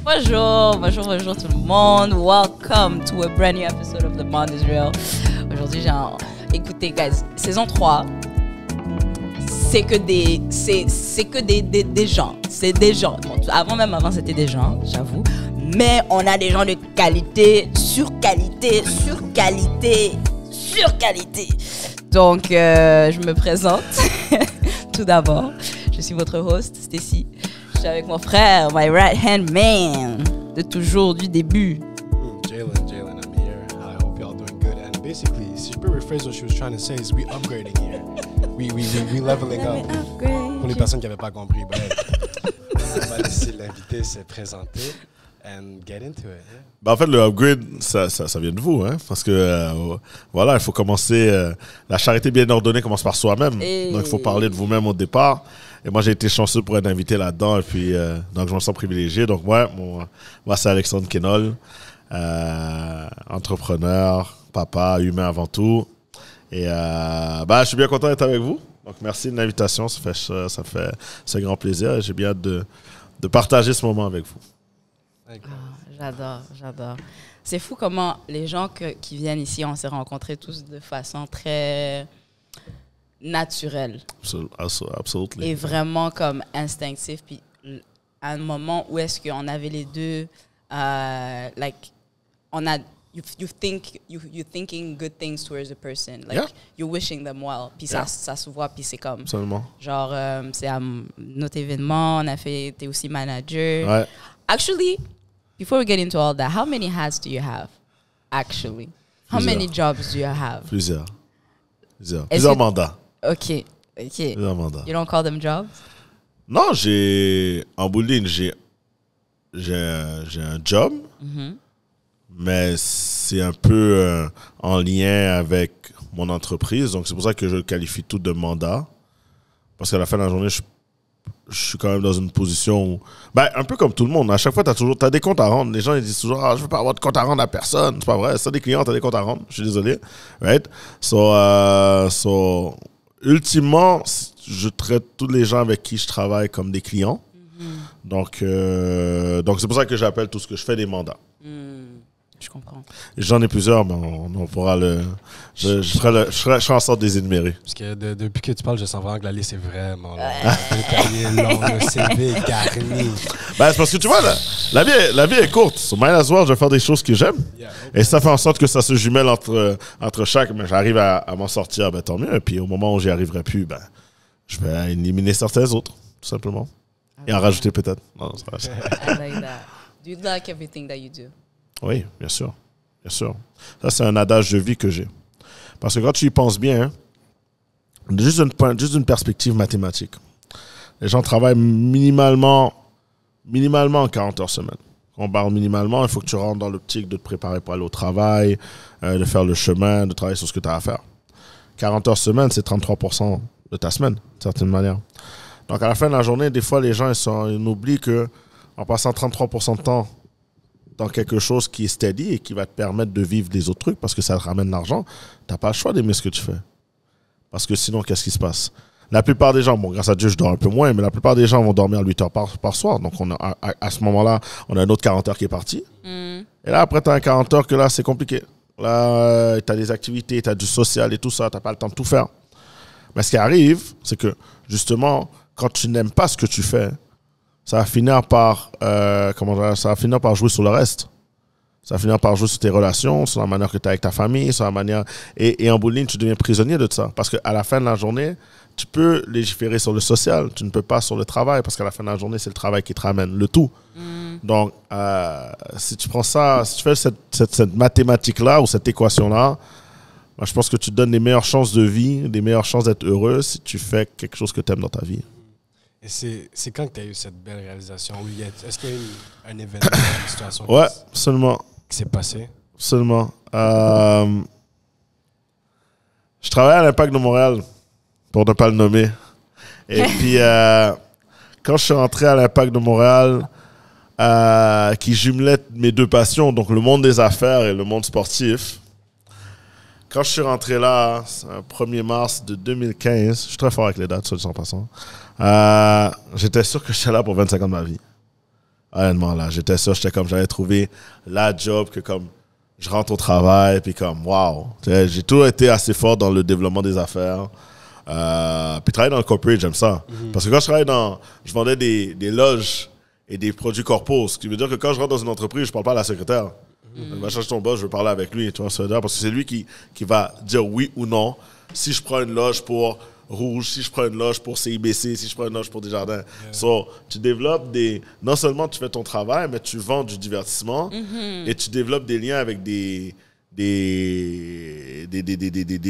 Bonjour tout le monde. Welcome to a brand new episode of The Bond is Real. Aujourd'hui, écoutez, guys, saison 3, c'est que des gens. C'est des gens. Bon, avant, c'était des gens, j'avoue. Mais on a des gens de qualité, sur qualité. Donc, je me présente. Tout d'abord, je suis votre host, Stacy. Je suis avec mon frère, my right-hand man, de toujours, du début. Jalen, I'm here. I hope y'all doing good. And basically, si je peux rephrase what she was trying to say, is we upgrading here. We leveling up. Pour les personnes qui n'avaient pas compris, on va laisser l'invité se présenter and get into it. Yeah. Ben en fait, le upgrade, ça vient de vous, hein, parce que voilà, il faut commencer. La charité bien ordonnée commence par soi-même. Donc, il faut parler de vous-même au départ. Et moi, j'ai été chanceux pour être invité là-dedans. Et puis, donc, je me sens privilégié. Donc, moi, c'est Alexandre Kenol, entrepreneur, papa, humain avant tout. Et je suis bien content d'être avec vous. Donc, merci de l'invitation. C'est un grand plaisir. Et j'ai bien hâte de partager ce moment avec vous. J'adore. C'est fou comment les gens qui viennent ici, on s'est rencontrés tous de façon très naturelle. Absolument. Et vraiment comme instinctif. Puis à un moment où est-ce qu'on avait les deux, you're thinking good things towards a person. Like, yeah. You're wishing them well. Puis yeah. ça se voit, puis c'est comme... Absolument. Genre, c'est à notre événement, t'es aussi manager. Ouais. Actually, before we get into all that, how many hats do you have? Actually, how many jobs do you have? Plusieurs mandats. Ok. Plusieurs mandats. You don't call them jobs? Non, en bowling, j'ai un job, mais c'est un peu en lien avec mon entreprise. Donc, c'est pour ça que je le qualifie tout de mandat. Parce qu'à la fin de la journée, je suis quand même dans une position où, un peu comme tout le monde, à chaque fois, t'as des comptes à rendre. Les gens, ils disent toujours, je veux pas avoir de compte à rendre à personne. C'est pas vrai. Si t'as des clients, t'as des comptes à rendre. Je suis désolé. Right? So, ultimement, je traite tous les gens avec qui je travaille comme des clients. Donc, c'est pour ça que j'appelle tout ce que je fais des mandats. Je comprends. J'en ai plusieurs, mais on pourra je serai en sorte de les énumérer. Parce que depuis que tu parles, je sens vraiment que la liste est vraiment détaillée, longue, le CV garni. C'est parce que tu vois, la vie est courte. So, might as well, je vais faire des choses que j'aime. Yeah, okay. Et ça fait en sorte que ça se jumelle entre chaque. Mais j'arrive à m'en sortir, tant mieux. Et puis au moment où j'y arriverai plus, je vais éliminer certains autres, tout simplement. Et en rajouter peut-être. Non, c'est pas ça. I like that. Do you like everything that you do? Oui, bien sûr. Ça, c'est un adage de vie que j'ai. Parce que quand tu y penses bien, juste d'une perspective mathématique, les gens travaillent minimalement 40 heures semaine. Quand on parle minimalement, il faut que tu rentres dans l'optique de te préparer pour aller au travail, de faire le chemin, de travailler sur ce que tu as à faire. 40 heures semaine, c'est 33% de ta semaine, d'une certaine manière. Donc, à la fin de la journée, des fois, les gens ils oublient qu'en passant 33% de temps dans quelque chose qui est steady et qui va te permettre de vivre des autres trucs parce que ça te ramène de l'argent, tu n'as pas le choix d'aimer ce que tu fais. Parce que sinon, qu'est-ce qui se passe? La plupart des gens, grâce à Dieu, je dors un peu moins, mais la plupart des gens vont dormir 8 heures par soir. Donc, à ce moment-là, on a un autre 40 heures qui est parti. Et là, après, tu as un 40 heures que là, c'est compliqué. Là, tu as des activités, tu as du social et tout ça, tu n'as pas le temps de tout faire. Mais ce qui arrive, c'est que, justement, quand tu n'aimes pas ce que tu fais, ça va finir par jouer sur le reste. Ça va finir par jouer sur tes relations, sur la manière que tu es avec ta famille, sur la manière... Et en bowling, tu deviens prisonnier de ça. Parce qu'à la fin de la journée, tu peux légiférer sur le social, tu ne peux pas sur le travail, parce qu'à la fin de la journée, c'est le travail qui te ramène le tout. Donc, si tu prends ça, si tu fais cette mathématique-là ou cette équation-là, je pense que tu te donnes les meilleures chances de vie, les meilleures chances d'être heureux si tu fais quelque chose que tu aimes dans ta vie. Et c'est quand que tu as eu cette belle réalisation? Est-ce qu'il y a eu un événement, une situation absolument. Qui s'est passé? Absolument. Je travaillais à l'Impact de Montréal, pour ne pas le nommer. Et puis, quand je suis rentré à l'Impact de Montréal, qui jumelait mes deux passions, donc le monde des affaires et le monde sportif, quand je suis rentré là, 1er mars de 2015, je suis très fort avec les dates, ça dit en passant, j'étais sûr que j'étais là pour 25 ans de ma vie. Honnêtement, là, j'étais sûr, j'avais trouvé la job que comme je rentre au travail, puis comme, wow. J'ai toujours été assez fort dans le développement des affaires. Puis travailler dans le corporate, j'aime ça. Parce que quand je vendais des loges et des produits corpos, ce qui veut dire que quand je rentre dans une entreprise, je parle pas à la secrétaire. Il va chercher ton boss, je veux parler avec lui, tu vois, parce que c'est lui qui va dire oui ou non. Si je prends une loge pour Rouge, si je prends une loge pour CIBC, si je prends une loge pour Desjardins. So, tu développes non seulement tu fais ton travail, mais tu vends du divertissement et tu développes des liens avec des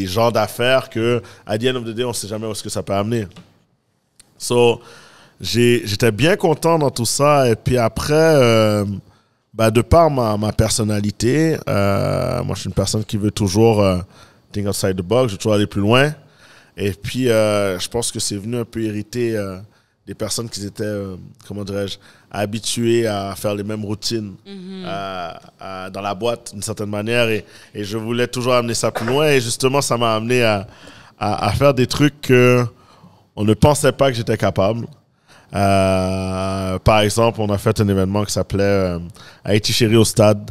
gens d'affaires que, à the end of the day, on ne sait jamais où est-ce que ça peut amener. So, j'étais bien content dans tout ça. Et puis après, de par ma personnalité, moi, je suis une personne qui veut toujours think outside the box, je veux toujours aller plus loin. Et puis, je pense que c'est venu un peu irriter des personnes qui étaient, comment dirais-je, habituées à faire les mêmes routines dans la boîte, d'une certaine manière. Et je voulais toujours amener ça plus loin. Et justement, ça m'a amené à faire des trucs qu'on ne pensait pas que j'étais capable. Par exemple, on a fait un événement qui s'appelait Haïti Chéri au stade,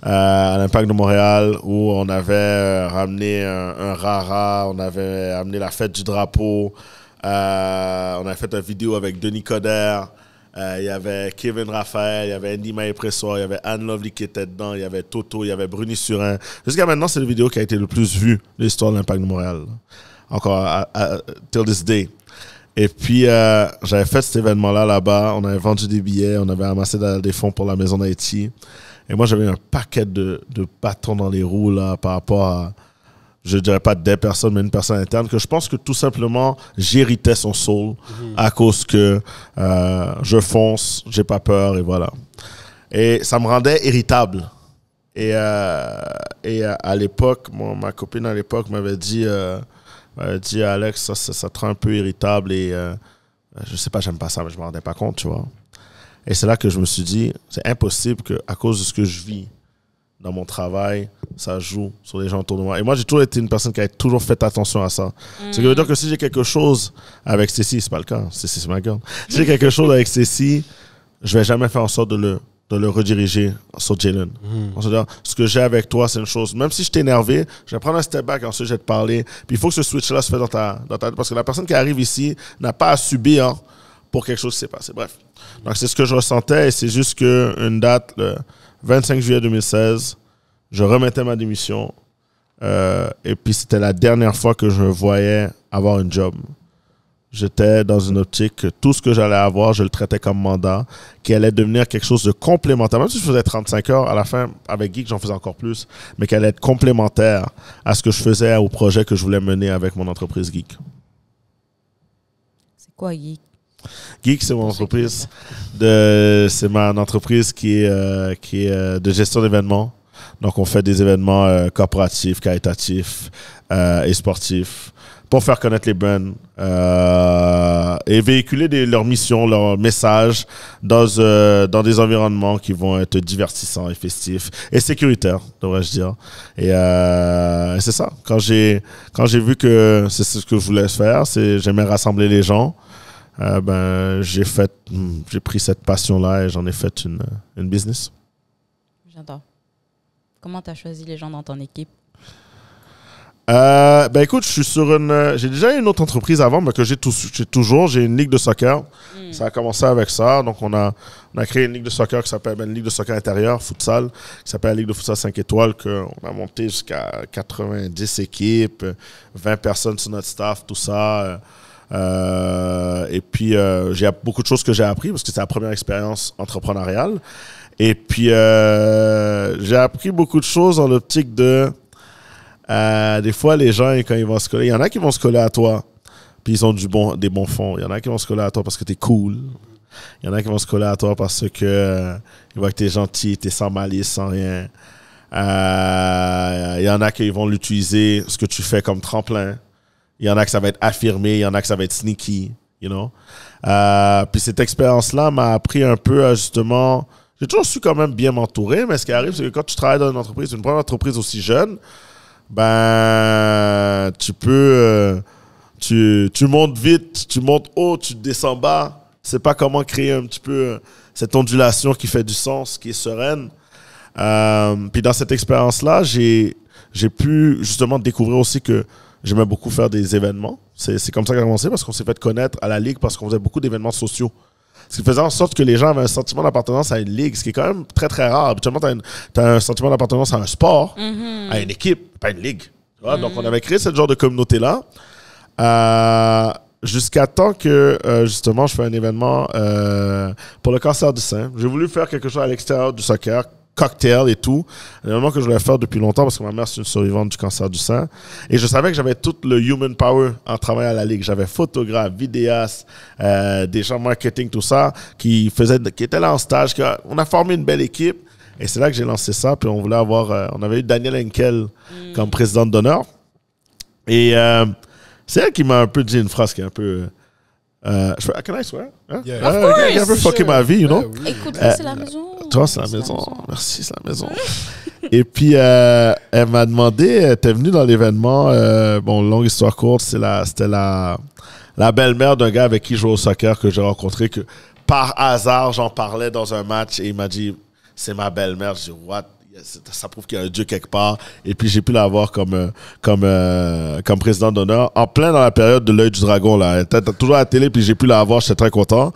à l'Impact de Montréal, où on avait ramené un rara, on avait amené la fête du drapeau, on avait fait une vidéo avec Denis Coderre, il y avait Kevin Raphaël, il y avait Andy Maé-Pressoir, il y avait Anne Lovely qui était dedans, il y avait Toto, il y avait Bruni Surin. Jusqu'à maintenant, c'est la vidéo qui a été le plus vue de l'histoire de l'Impact de Montréal. Encore, till this day. Et puis, j'avais fait cet événement-là là-bas, on avait vendu des billets, on avait amassé des fonds pour la Maison d'Haïti. Et moi, j'avais un paquet de bâtons dans les roues là, par rapport à, je dirais pas des personnes, mais une personne interne, que je pense que tout simplement, j'héritais son soul à cause que je fonce, j'ai pas peur, et voilà. Et ça me rendait irritable. Et à l'époque, ma copine à l'époque m'avait dit, Alex, ça te rend un peu irritable et je sais pas, j'aime pas ça, mais je me rendais pas compte, tu vois. Et c'est là que je me suis dit, c'est impossible qu'à cause de ce que je vis dans mon travail, ça joue sur les gens autour de moi. Et moi, j'ai toujours été une personne qui a toujours fait attention à ça. Ce qui veut dire que si j'ai quelque chose avec Cécile, c'est pas le cas, c'est ma gueule. Si j'ai quelque chose avec Cécile, je vais jamais faire en sorte de le rediriger sur Jalen. C'est-à-dire, ce que j'ai avec toi, c'est une chose. Même si je t'ai énervé, je vais prendre un step back, ensuite je vais te parler. Puis il faut que ce switch-là se fait dans ta parce que la personne qui arrive ici n'a pas à subir pour quelque chose qui s'est passé. Bref. Donc, c'est ce que je ressentais et c'est juste qu'une date, le 25 juillet 2016, je remettais ma démission et puis c'était la dernière fois que je voyais avoir un job. J'étais dans une optique que tout ce que j'allais avoir, je le traitais comme mandat, qui allait devenir quelque chose de complémentaire. Même si je faisais 35 heures, à la fin, avec Geek, j'en faisais encore plus, mais qui allait être complémentaire à ce que je faisais, au projet que je voulais mener avec mon entreprise Geek. C'est quoi Geek? Geek, c'est mon entreprise. C'est ma entreprise qui est de gestion d'événements. Donc, on fait des événements corporatifs, caritatifs et sportifs pour faire connaître les brands et véhiculer leurs missions, leurs messages dans des environnements qui vont être divertissants et festifs et sécuritaires, devrais-je dire. Et c'est ça. Quand j'ai vu que c'est ce que je voulais faire, j'aimais rassembler les gens. J'ai pris cette passion-là et j'en ai fait une business. J'entends. Comment tu as choisi les gens dans ton équipe? Écoute, j'ai déjà une autre entreprise avant, mais que j'ai une ligue de soccer. Ça a commencé avec ça. Donc, on a créé une ligue de soccer qui s'appelle une ligue de soccer intérieure, futsal, qui s'appelle la Ligue de futsal 5 étoiles, qu'on a monté jusqu'à 90 équipes, 20 personnes sur notre staff, tout ça. Et puis, j'ai beaucoup de choses que j'ai appris parce que c'était la première expérience entrepreneuriale. Et puis, j'ai appris beaucoup de choses dans l'optique de... des fois, les gens, quand ils vont se coller, il y en a qui vont se coller à toi, puis ils ont des bons fonds. Il y en a qui vont se coller à toi parce que t'es cool. Il y en a qui vont se coller à toi parce que ils voient que t'es gentil, t'es sans malice, sans rien. Il y en a qui vont l'utiliser, ce que tu fais, comme tremplin. Il y en a que ça va être affirmé, il y en a que ça va être sneaky, you know. Puis cette expérience-là m'a appris un peu à justement... J'ai toujours su quand même bien m'entourer, mais ce qui arrive, c'est que quand tu travailles dans une première entreprise aussi jeune, tu peux... tu montes vite, tu montes haut, tu descends bas. sais pas comment créer un petit peu cette ondulation qui fait du sens, qui est sereine. Puis dans cette expérience-là, j'ai pu justement découvrir aussi que j'aimais beaucoup faire des événements. C'est comme ça que j'ai commencé, parce qu'on s'est fait connaître à la Ligue, parce qu'on faisait beaucoup d'événements sociaux. Ce qui faisait en sorte que les gens avaient un sentiment d'appartenance à une ligue, ce qui est quand même très, très rare. Habituellement, tu as un sentiment d'appartenance à un sport, à une équipe, pas une ligue. Tu vois? Donc, on avait créé ce genre de communauté-là jusqu'à temps que, justement, je fais un événement pour le cancer du sein. J'ai voulu faire quelque chose à l'extérieur du soccer, cocktail et tout. Un événement que je voulais faire depuis longtemps parce que ma mère, c'est une survivante du cancer du sein. Et je savais que j'avais tout le human power en travaillant à la Ligue. J'avais photographe, vidéaste, des gens marketing, tout ça, qui étaient là en stage. On a formé une belle équipe. Et c'est là que j'ai lancé ça. Puis on voulait on avait eu Daniel Henkel comme présidente d'honneur. Et c'est elle qui m'a un peu dit une phrase qui est un peu... can I swear? Hein? Yeah. Of course. Elle a un peu fucké ma vie, you know? Écoute, c'est la maison. Toi, c'est la maison. Merci, c'est la maison. Et puis, elle m'a demandé, elle était venue dans l'événement, bon, longue histoire courte, c'était la belle-mère d'un gars avec qui je joue au soccer que j'ai rencontré, que par hasard, j'en parlais dans un match et il m'a dit, c'est ma belle-mère. Je dis, what? Ça prouve qu'il y a un Dieu quelque part. Et puis, j'ai pu l'avoir comme président d'honneur en plein dans la période de l'œil du dragon. Là. Elle était toujours à la télé, puis j'ai pu l'avoir. J'étais très content.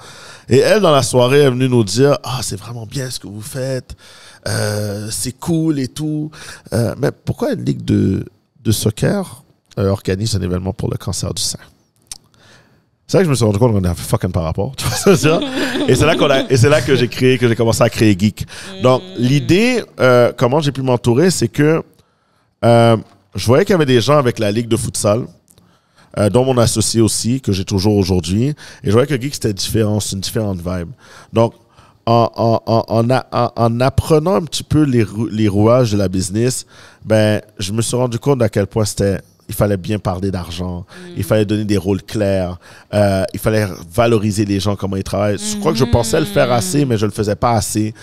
Et elle, dans la soirée, est venue nous dire « Ah, c'est vraiment bien ce que vous faites. C'est cool et tout. Mais pourquoi une ligue de soccer organise un événement pour le cancer du sein? » C'est là que je me suis rendu compte qu'on avait fucking par rapport. Tu vois ça? Et c'est là que j'ai commencé à créer Geek. Donc, l'idée, comment j'ai pu m'entourer, c'est que je voyais qu'il y avait des gens avec la ligue de futsal, dont mon associé aussi, que j'ai toujours aujourd'hui. Et je voyais que Geek, c'était différent, c'est une différente vibe. Donc, en apprenant un petit peu les rouages de la business, ben, je me suis rendu compte à quel point il fallait bien parler d'argent, il fallait donner des rôles clairs, il fallait valoriser les gens, comment ils travaillent. Je crois que je pensais le faire assez, mais je ne le faisais pas assez.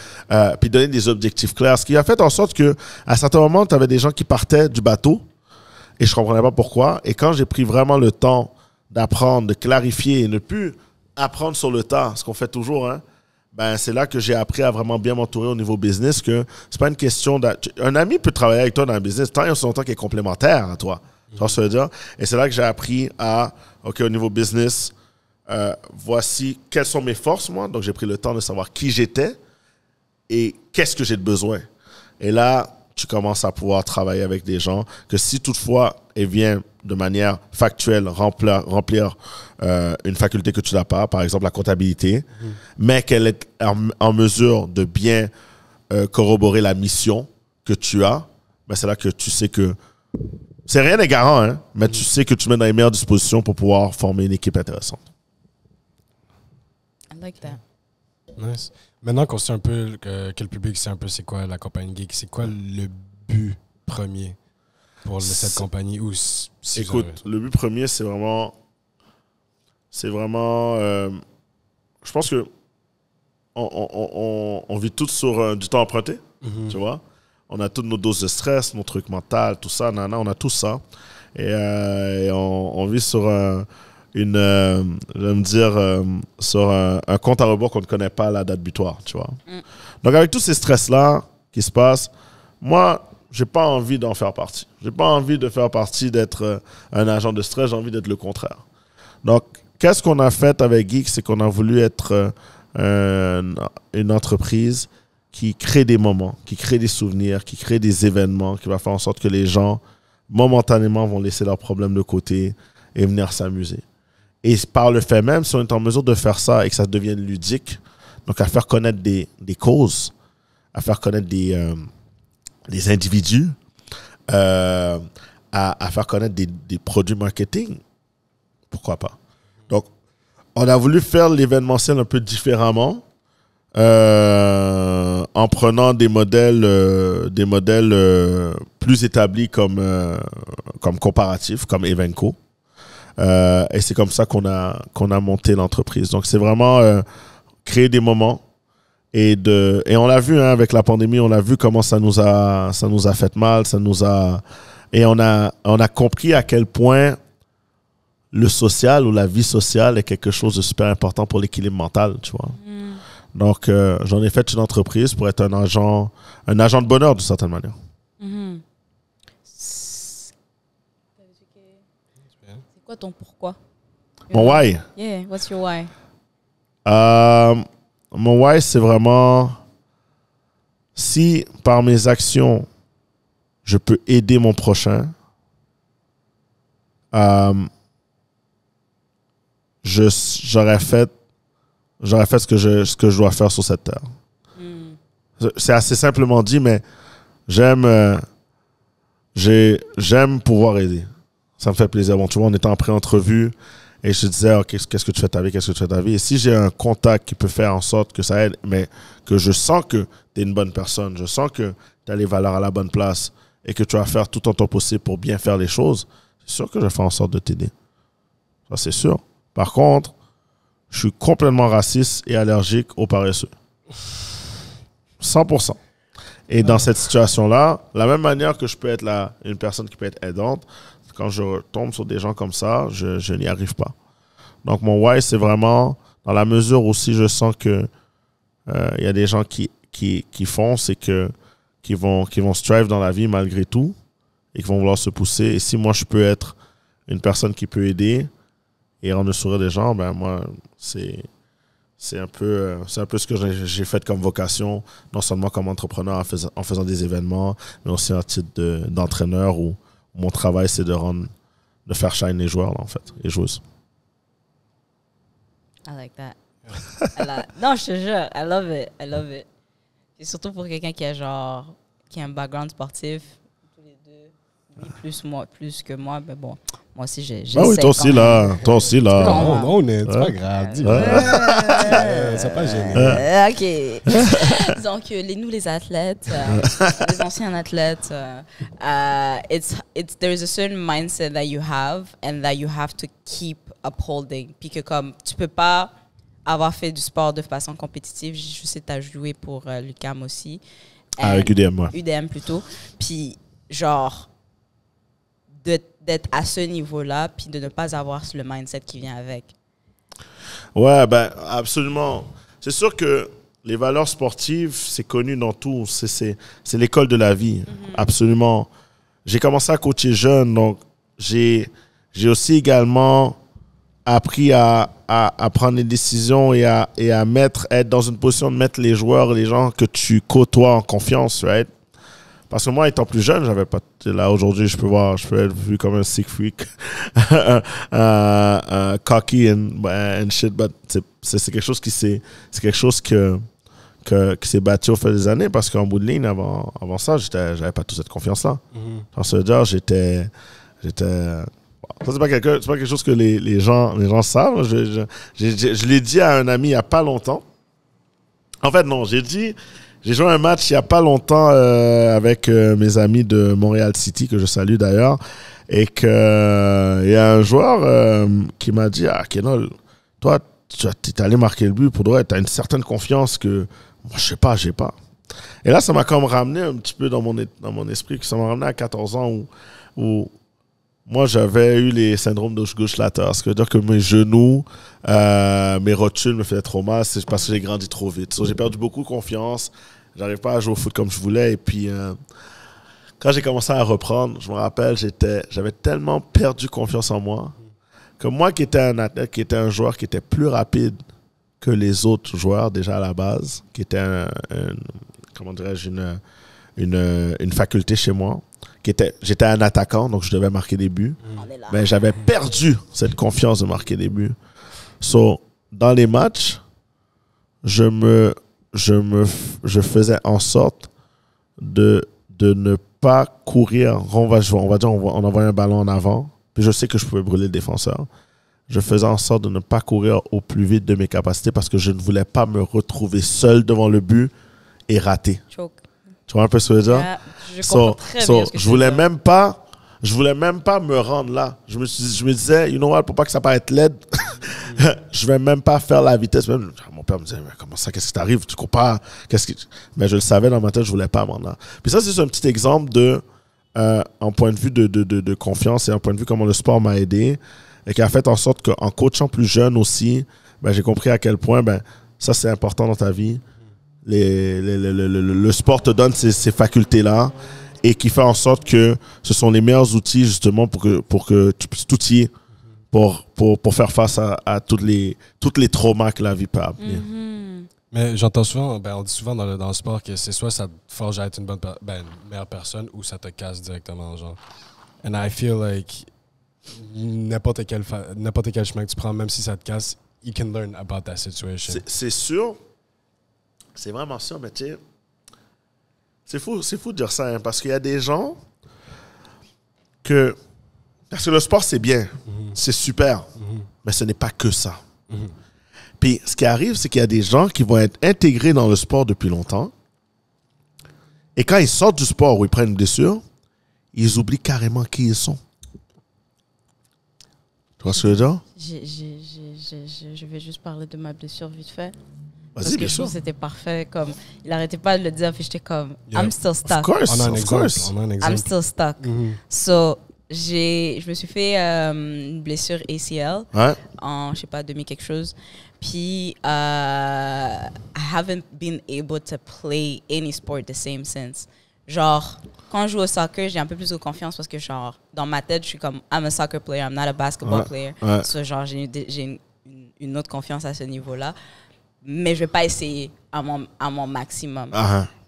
Puis donner des objectifs clairs. Ce qui a fait en sorte qu'à certains moments, tu avais des gens qui partaient du bateau et je ne comprenais pas pourquoi. Et quand j'ai pris vraiment le temps d'apprendre, de clarifier et ne plus apprendre sur le tas, ce qu'on fait toujours, hein, ben, c'est là que j'ai appris à vraiment bien m'entourer au niveau business, que c'est pas une question un ami peut travailler avec toi dans le business tant et aussi longtemps qu'il est complémentaire à toi. Tu vois ce que je veux dire? Et c'est là que j'ai appris OK, au niveau business, voici quelles sont mes forces, moi. Donc, j'ai pris le temps de savoir qui j'étais et qu'est-ce que j'ai de besoin. Et là, tu commences à pouvoir travailler avec des gens que si toutefois, ils viennent de manière factuelle remplir une faculté que tu n'as pas, par exemple la comptabilité, mais qu'elle est en mesure de bien corroborer la mission que tu as, ben c'est là que tu sais que c'est rien n'est garant, hein, mais tu sais que tu mets dans les meilleures dispositions pour pouvoir former une équipe intéressante. I like that. Nice. Maintenant qu'on sait un peu que le public sait un peu c'est quoi la compagnie Geek, c'est quoi le but premier pour cette compagnie? Ou si écoute, le but premier, c'est vraiment je pense que on vit tous sur du temps emprunté, tu vois. On a toutes nos doses de stress, nos trucs mentaux, tout ça, on a tout ça. Et on vit sur sur un compte à rebours qu'on ne connaît pas la date butoir, tu vois. Donc, avec tous ces stress-là qui se passent, moi, j'ai pas envie d'en faire partie. J'ai pas envie de faire partie d'être un agent de stress, j'ai envie d'être le contraire. Donc, qu'est-ce qu'on a fait avec Geek? C'est qu'on a voulu être une entreprise qui crée des moments, qui crée des souvenirs, qui crée des événements, qui va faire en sorte que les gens, momentanément, vont laisser leurs problèmes de côté et venir s'amuser. Et par le fait même, si on est en mesure de faire ça et que ça devienne ludique, donc à faire connaître des causes, à faire connaître des individus, à faire connaître des produits marketing, pourquoi pas? Donc, on a voulu faire l'événementiel un peu différemment, en prenant des modèles plus établis comme comparatifs, comme Evenco. Et c'est comme ça qu'on a monté l'entreprise. Donc, c'est vraiment créer des moments. Et on l'a vu, hein, avec la pandémie, on a vu comment ça nous a fait mal. Et on a compris à quel point le social ou la vie sociale est quelque chose de super important pour l'équilibre mental, tu vois. Donc, j'en ai fait une entreprise pour être un agent de bonheur, d'une certaine manière. C'est quoi ton pourquoi? Mon why? Yeah, what's your why? Mon why, c'est vraiment si par mes actions, je peux aider mon prochain, j'aurais fait ce que je dois faire sur cette terre. C'est assez simplement dit, mais j'aime pouvoir aider. Ça me fait plaisir. Bon, tu vois, on était en pré-entrevue et je te disais, oh, qu'est-ce que tu fais de ta vie, qu'est-ce que tu fais de ta vie. Et si j'ai un contact qui peut faire en sorte que ça aide, mais que je sens que tu es une bonne personne, je sens que tu as les valeurs à la bonne place et que tu vas faire tout en ton possible pour bien faire les choses, c'est sûr que je vais faire en sorte de t'aider. Ça, c'est sûr. Par contre, je suis complètement raciste et allergique aux paresseux. 100%. Et dans cette situation-là, la même manière que je peux être une personne qui peut être aidante, quand je tombe sur des gens comme ça, je n'y arrive pas. Donc, mon why, c'est vraiment dans la mesure où si je sens que y a des gens qui foncent et qui vont strive dans la vie malgré tout et qui vont vouloir se pousser. Et si moi, je peux être une personne qui peut aider et rendre le sourire des gens, ben moi, c'est un peu ce que j'ai fait comme vocation, non seulement comme entrepreneur en faisant des événements, mais aussi en titre d'entraîneur où mon travail, c'est de faire shine les joueurs, là, en fait, les joueuses. I like that. Non, je te jure, I love it. Et surtout pour quelqu'un qui a un background sportif, tous les deux, lui plus que moi, mais bon, moi aussi j'ai. Ah oui, toi aussi là. Non, c'est pas grave. C'est pas gênant. Ok. Donc nous les athlètes, les anciens athlètes, there is a certain mindset that you have and that you have to keep upholding. Puis que comme tu peux pas avoir fait du sport de façon compétitive, je sais que tu as joué pour l'UQAM aussi. Avec UDM, ouais. UDM plutôt. Puis genre d'être à ce niveau-là, puis de ne pas avoir le mindset qui vient avec. Ouais, ben absolument. C'est sûr que les valeurs sportives, c'est connu dans tout. C'est l'école de la vie, absolument. J'ai commencé à coacher jeune, donc j'ai aussi également appris à prendre des décisions et à être dans une position de mettre les joueurs, les gens que tu côtoies en confiance, right? Parce que moi, étant plus jeune, j'avais pas. Là, aujourd'hui, je peux être vu comme un sick freak, cocky and shit, but c'est quelque chose qui s'est bâti au fil des années, parce qu'en bout de ligne, avant ça, j'avais pas toute cette confiance-là. Dans ce dire, j'étais. Ça, c'est pas quelque chose que les gens savent. Je l'ai dit à un ami il y a pas longtemps. En fait, non, j'ai joué un match il n'y a pas longtemps avec mes amis de Montréal City, que je salue d'ailleurs, et qu'il y a un joueur qui m'a dit « Ah, Kenol, toi, tu es allé marquer le but, pour de vrai, tu as une certaine confiance que moi, je sais pas, j'ai pas. » Et là, ça m'a comme ramené un petit peu dans mon esprit, que ça m'a ramené à 14 ans où moi, j'avais eu les syndromes de gauche latéral. Ce qui veut dire que mes genoux, mes rotules me faisaient trop mal. C'est parce que j'ai grandi trop vite. So, j'ai perdu beaucoup de confiance. J'arrivais pas à jouer au foot comme je voulais. Et puis, quand j'ai commencé à reprendre, je me rappelle, j'avais tellement perdu confiance en moi que moi qui étais un athlète, qui était un joueur qui était plus rapide que les autres joueurs déjà à la base, qui était comment dirais-je, une faculté chez moi, j'étais un attaquant, donc je devais marquer des buts. Mais j'avais perdu cette confiance de marquer des buts. So, dans les matchs, je faisais en sorte de ne pas courir. On envoyait un ballon en avant, puis je sais que je pouvais brûler le défenseur. Je faisais en sorte de ne pas courir au plus vite de mes capacités parce que je ne voulais pas me retrouver seul devant le but et rater. Choke. Tu vois un peu ce que je veux dire? Yeah, je comprends très bien ce que je voulais même pas me rendre là. Je me disais, you know what, pour pas que ça paraisse laid, je vais même pas faire la vitesse. Même, mon père me disait, mais comment ça, qu'est-ce qui t'arrive? Tu cours pas? Mais je le savais dans ma tête, je voulais pas me rendre là. Puis ça, c'est un petit exemple de, en point de vue de confiance et en point de vue comment le sport m'a aidé. et qui a fait en sorte qu'en coachant plus jeune aussi, ben, j'ai compris à quel point ben, ça, c'est important dans ta vie. Le sport te donne ces facultés-là et qui fait en sorte que ce sont les meilleurs outils justement pour que tu puisses t'outiller pour faire face à toutes les traumas que la vie peut amener. Mais j'entends souvent, on dit souvent dans le sport que c'est soit ça te forge à être une meilleure personne ou ça te casse directement, genre. And I feel like n'importe quel chemin que tu prends, même si ça te casse, you can learn about that situation. C'est sûr. C'est vraiment sûr, mais tu sais, c'est fou de dire ça, hein, parce qu'il y a des gens parce que le sport, c'est bien, c'est super, mais ce n'est pas que ça. Puis, ce qui arrive, c'est qu'il y a des gens qui vont être intégrés dans le sport depuis longtemps, et quand ils sortent du sport ou ils prennent une blessure, ils oublient carrément qui ils sont. Tu vois ce que je veux dire? Je vais juste parler de ma blessure vite fait. Parce Vas-y, que je trouve que c'était parfait. Comme, il n'arrêtait pas de le dire, puis j'étais comme, I'm still stuck. Of course, On a un of exemple. course. On a un exemple. I'm still stuck. So, je me suis fait une blessure ACL en, je sais pas, 2000 quelque chose. Puis, I haven't been able to play any sport the same since. Genre, quand je joue au soccer, j'ai un peu plus de confiance parce que, genre, dans ma tête, je suis comme, I'm a soccer player, I'm not a basketball player. So, genre, j'ai une autre confiance à ce niveau-là. Mais je vais pas essayer à mon maximum.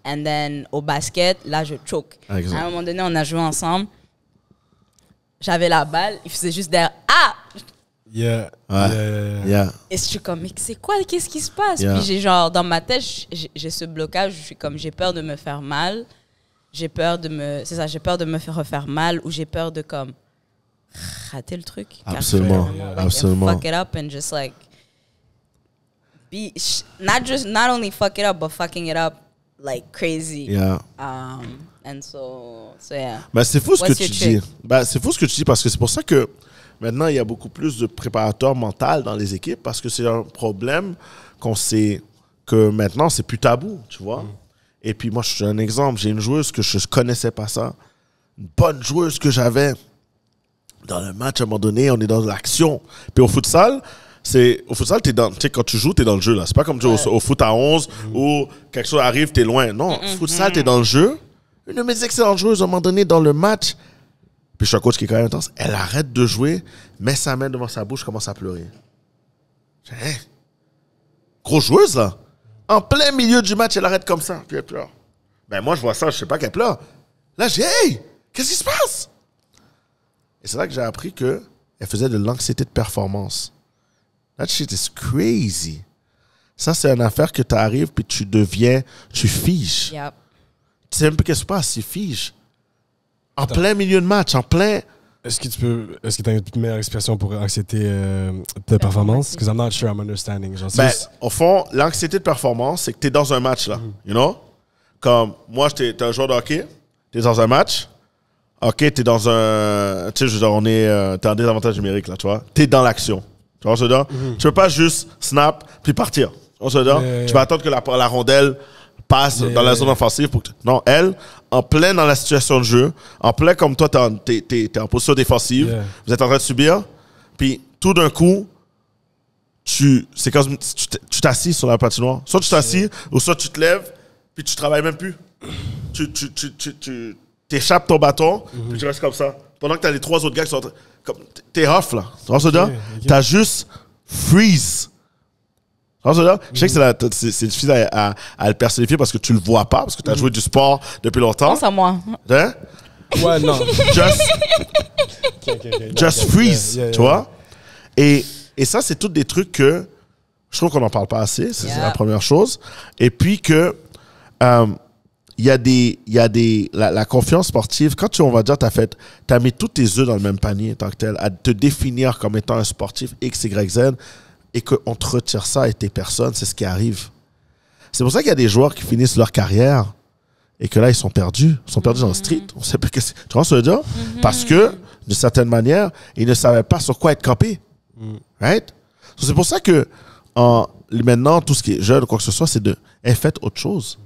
And then, au basket, là, je choke. Exact. À un moment donné, on a joué ensemble. J'avais la balle, il faisait juste derrière. Ah! Yeah. Et je suis comme, mais c'est quoi? Qu'est-ce qui se passe? Puis j'ai genre, dans ma tête, j'ai ce blocage. Je suis comme, j'ai peur de me faire mal. J'ai peur de me faire refaire mal ou j'ai peur de comme rater le truc. Absolument. Absolument. Fuck it up and just like not only fuck it up, but fucking it up like crazy. Yeah. And so yeah. Ben, c'est fou ce que What's tu your dis. trick? Ben, c'est fou ce que tu dis parce que c'est pour ça que maintenant, il y a beaucoup plus de préparateurs mentaux dans les équipes parce que c'est un problème qu'on sait que maintenant, c'est plus tabou, tu vois. Et puis moi, je suis un exemple. J'ai une joueuse que je ne connaissais pas ça. Une bonne joueuse que j'avais. Dans le match, à un moment donné, on est dans l'action. Puis au futsal, quand tu joues, tu es dans le jeu. Là. C'est pas comme au foot à 11 où quelque chose arrive, tu es loin. Non, futsal, tu es dans le jeu. Une de mes excellentes joueuses, à un moment donné, dans le match, puis je suis un coach qui est quand même intense, elle arrête de jouer, met sa main devant sa bouche, commence à pleurer. Je dis, grosse joueuse, là. En plein milieu du match, elle arrête comme ça, puis elle pleure. Ben moi, je vois ça, je sais pas qu'elle pleure. Là, je dis, hey, qu'est-ce qui se passe? Et c'est là que j'ai appris qu'elle faisait de l'anxiété de performance. That shit is crazy. Ça, c'est une affaire que tu arrives, puis tu figes. Yep. Tu sais même pas qu'est-ce qui se passe, tu figes. En plein milieu de match, en plein... Est-ce que tu as une meilleure expression pour anxiété de performance? Because I'm not sure I'm understanding. Genre, Ben, au fond, l'anxiété de performance, c'est que tu es dans un match, là. You know? Comme, moi, t'es un joueur de hockey, tu es dans un match. OK, tu es dans un... Tu sais, je veux dire, t'es en désavantage numérique, là, tu vois? Tu es dans l'action. Tu vois ce que je veux dire? Tu peux pas juste snap puis partir. Tu vois ce que je veux dire? Tu vas attendre que la rondelle passe dans la zone offensive. Non, elle, en plein dans la situation de jeu, en plein comme toi, t'es en position défensive, vous êtes en train de subir, puis tout d'un coup, tu t'assis sur la patinoire. Soit tu t'assis, ou soit tu te lèves, puis tu travailles même plus. Tu t'échappes ton bâton, puis tu restes comme ça. Pendant que t'as les trois autres gars qui sont comme t'es off, là. Tu vois ce que je veux dire? T'as juste freeze. Je sais que c'est difficile à le personnifier parce que tu le vois pas, parce que tu as joué du sport depuis longtemps. Pense à moi. Hein? Ouais, non. Just freeze, tu vois? Et ça, c'est tous des trucs que je trouve qu'on n'en parle pas assez. C'est la première chose. Et puis que la confiance sportive, quand on va dire, t'as mis tous tes œufs dans le même panier, tant que tel, à te définir comme étant un sportif X, Y, Z, et qu'on te retire ça et tes personnes, c'est ce qui arrive. C'est pour ça qu'il y a des joueurs qui finissent leur carrière et que là, ils sont perdus. Ils sont perdus dans le street. On sait plus qu'est-ce que... Tu vois ce que je veux dire? Parce que, d'une certaine manière, ils ne savaient pas sur quoi être campés. Right? So, c'est pour ça que maintenant, tout ce qui est jeune ou quoi que ce soit, c'est de faites autre chose.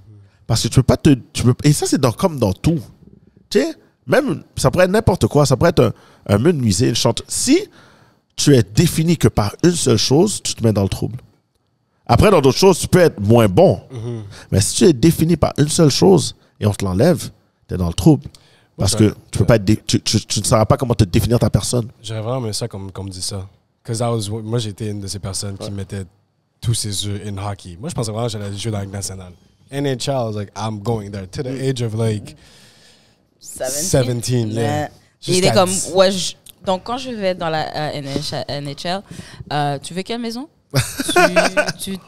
Parce que tu peux pas et ça, c'est comme dans tout. Tu sais, même, ça pourrait être n'importe quoi. Ça pourrait être un menuisier, une chanteuse. Si tu es défini que par une seule chose, tu te mets dans le trouble. Après, dans d'autres choses, tu peux être moins bon. Mais si tu es défini par une seule chose et on te l'enlève, tu es dans le trouble. Parce que tu peux pas être tu ne sauras pas comment te définir ta personne. J'aurais vraiment aimé ça comme me dit ça. Moi, j'étais une de ces personnes qui mettait tous ses œufs in hockey. Moi, je pensais vraiment que j'allais jouer dans la Ligue nationale. NHL, I was like, I'm going there. To the age of like 17, yeah. Il est comme, donc quand je vais dans la NHL, tu veux quelle maison?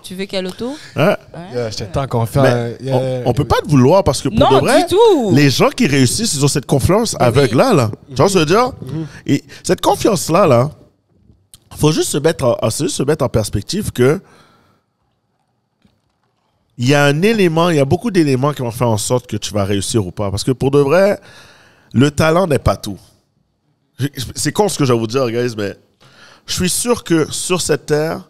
tu veux quel auto? Ouais. Yeah, j'étais tant confiant. On peut pas te vouloir parce que pour de vrai, du tout. Les gens qui réussissent, ils ont cette confiance aveugle-là. Tu vois ce que je veux dire? Et cette confiance-là, faut juste se mettre en perspective que il y a beaucoup d'éléments qui vont faire en sorte que tu vas réussir ou pas. Parce que pour de vrai, le talent n'est pas tout. C'est con ce que je vais vous dire, guys, mais je suis sûr que sur cette terre,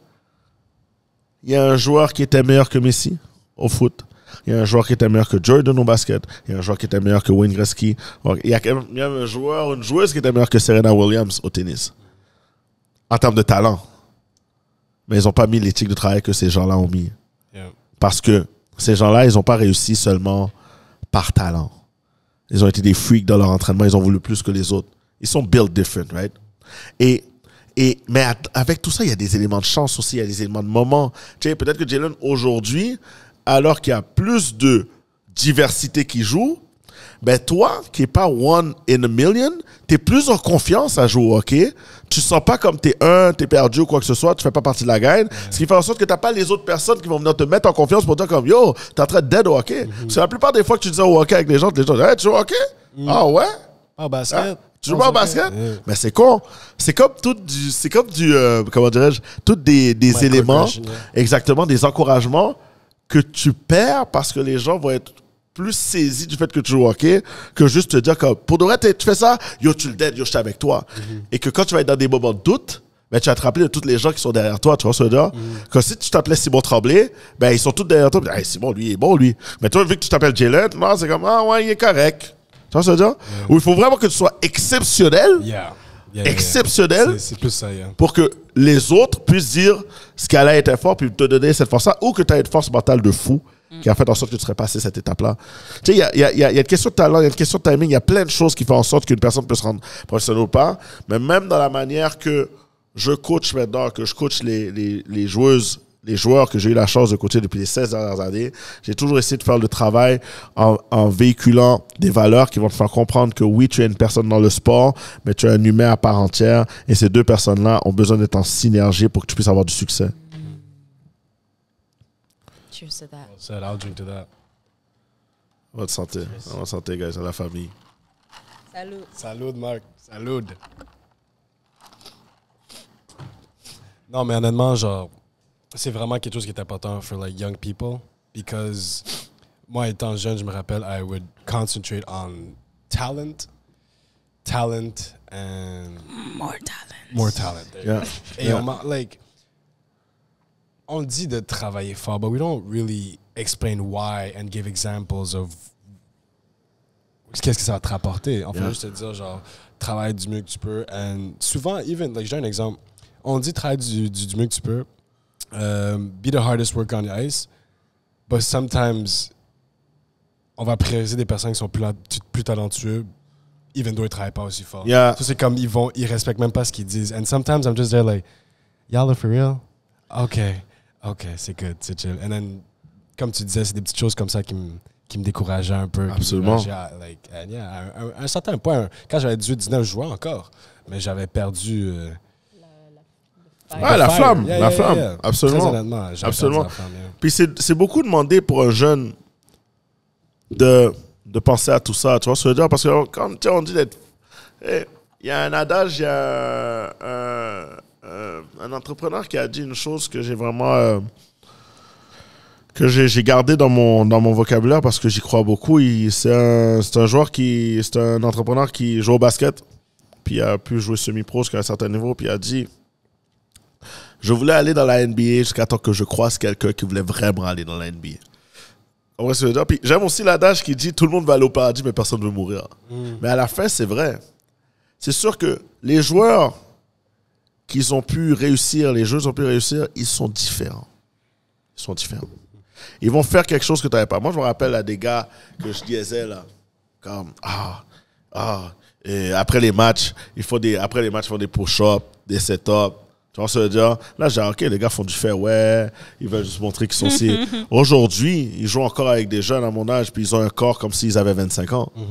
il y a un joueur qui était meilleur que Messi au foot. Il y a un joueur qui était meilleur que Jordan au basket. Il y a un joueur qui était meilleur que Wayne Gretzky. Il y a même un joueur, une joueuse qui était meilleure que Serena Williams au tennis. En termes de talent. Mais ils n'ont pas mis l'éthique de travail que ces gens-là ont mis. Yeah. Parce que ces gens-là, ils n'ont pas réussi seulement par talent. Ils ont été des freaks dans leur entraînement. Ils ont voulu plus que les autres. Ils sont built different, right? Mais avec tout ça, il y a des éléments de chance aussi, il y a des éléments de moment. Tu sais, peut-être que Jalen, aujourd'hui, alors qu'il y a plus de diversité qui joue, ben toi, qui n'es pas one in a million, tu es plus en confiance à jouer au hockey. Tu sens pas comme t'es perdu ou quoi que ce soit, tu fais pas partie de la gang. Ce qui fait en sorte que t'as pas les autres personnes qui vont venir te mettre en confiance pour dire comme, yo, t'es en train de dead au hockey. C'est la plupart des fois que tu disais au hockey avec les gens, hey, tu joues au hockey? Ah ouais? Ah, basket. Ah, tu joues pas au basket? Mais c'est con. C'est comme comment dirais-je, tous des éléments, exactement, des encouragements que tu perds parce que les gens vont être plus saisis du fait que tu joues au hockey que juste te dire que pour de vrai, tu fais ça, yo, tu le dead, yo, je suis avec toi. Et que quand tu vas être dans des moments de doute, ben, tu vas te rappeler de tous les gens qui sont derrière toi, tu vois ce que je veux dire? Que si tu t'appelais Simon Tremblay, ben, ils sont tous derrière toi. Hey, Simon, lui, il est bon, lui. Mais toi, vu que tu t'appelles Jalen, non, c'est comme, ah ouais, il est correct. Tu vois ce que je veux dire? Ou il faut vraiment que tu sois exceptionnel. Exceptionnel. C'est plus ça, pour que les autres puissent dire ce qu'elle a été fort puis te donner cette force-là ou que tu as une force mentale de fou qui a fait en sorte que tu serais passé cette étape-là. Tu sais, il y a une question de talent, il y a une question de timing, il y a plein de choses qui font en sorte qu'une personne peut se rendre professionnelle ou pas. Mais même dans la manière que je coach maintenant, que je coach les joueuses, les joueurs que j'ai eu la chance de coacher depuis les 16 dernières années, j'ai toujours essayé de faire le travail en véhiculant des valeurs qui vont te faire comprendre que oui, tu es une personne dans le sport, mais tu es un humain à part entière et ces deux personnes-là ont besoin d'être en synergie pour que tu puisses avoir du succès. Cheers to that. Well said, I'll drink to that. Bonne santé. Bonne santé, guys, à la famille. Salut. Salut, Marc. Salut. Non, mais honnêtement, genre, c'est vraiment quelque chose qui est important for like young people because moi, étant jeune, je me rappelle, I would concentrate on talent and more talent. Yeah. Et on dit de travailler fort, but we don't really explain why and give examples of qu'est-ce que ça va te rapporter. On fait juste te dire, genre, travaille du mieux que tu peux. And souvent, even, like, j'ai un exemple. On dit travaille du mieux que tu peux. Be the hardest worker on the ice. But sometimes, on va prioriser des personnes qui sont plus talentueux, even though ils travaillent pas aussi fort. Yeah. So, c'est comme, ils respectent même pas ce qu'ils disent. And sometimes, I'm just there like, y'all are for real? OK, c'est good, c'est chill. And then, comme tu disais, c'est des petites choses comme ça qui me décourageaient un peu. Absolument. À un certain point, quand j'avais 18-19, je jouais encore, mais j'avais perdu... la flamme. Absolument. Très honnêtement, absolument. La flamme, Puis c'est beaucoup demandé pour un jeune de penser à tout ça. Tu vois ce que je veux dire? Parce que quand on dit d'être... Il y a un adage, il y a un entrepreneur qui a dit une chose que j'ai vraiment... que j'ai gardé dans mon vocabulaire parce que j'y crois beaucoup. C'est un entrepreneur qui joue au basket, puis il a pu jouer semi-pro jusqu'à un certain niveau, puis il a dit... Je voulais aller dans la NBA jusqu'à temps que je croise quelqu'un qui voulait vraiment aller dans la NBA. Puis j'aime aussi l'adage qui dit tout le monde va aller au paradis, mais personne ne veut mourir. Mais à la fin, c'est vrai. C'est sûr que les joueurs qu'ils ont pu réussir, les jeux ont pu réussir, ils sont différents. Ils sont différents. Ils vont faire quelque chose que tu n'avais pas. Moi, je me rappelle à des gars que je disais là, comme, et après les matchs, ils font des push-ups, des set-ups. Tu vois ce que je veux dire? Là, j'ai dit, OK, les gars font du fairway, ils veulent juste montrer qu'ils sont si. Aujourd'hui, ils jouent encore avec des jeunes à mon âge, puis ils ont un corps comme s'ils avaient 25 ans. Tu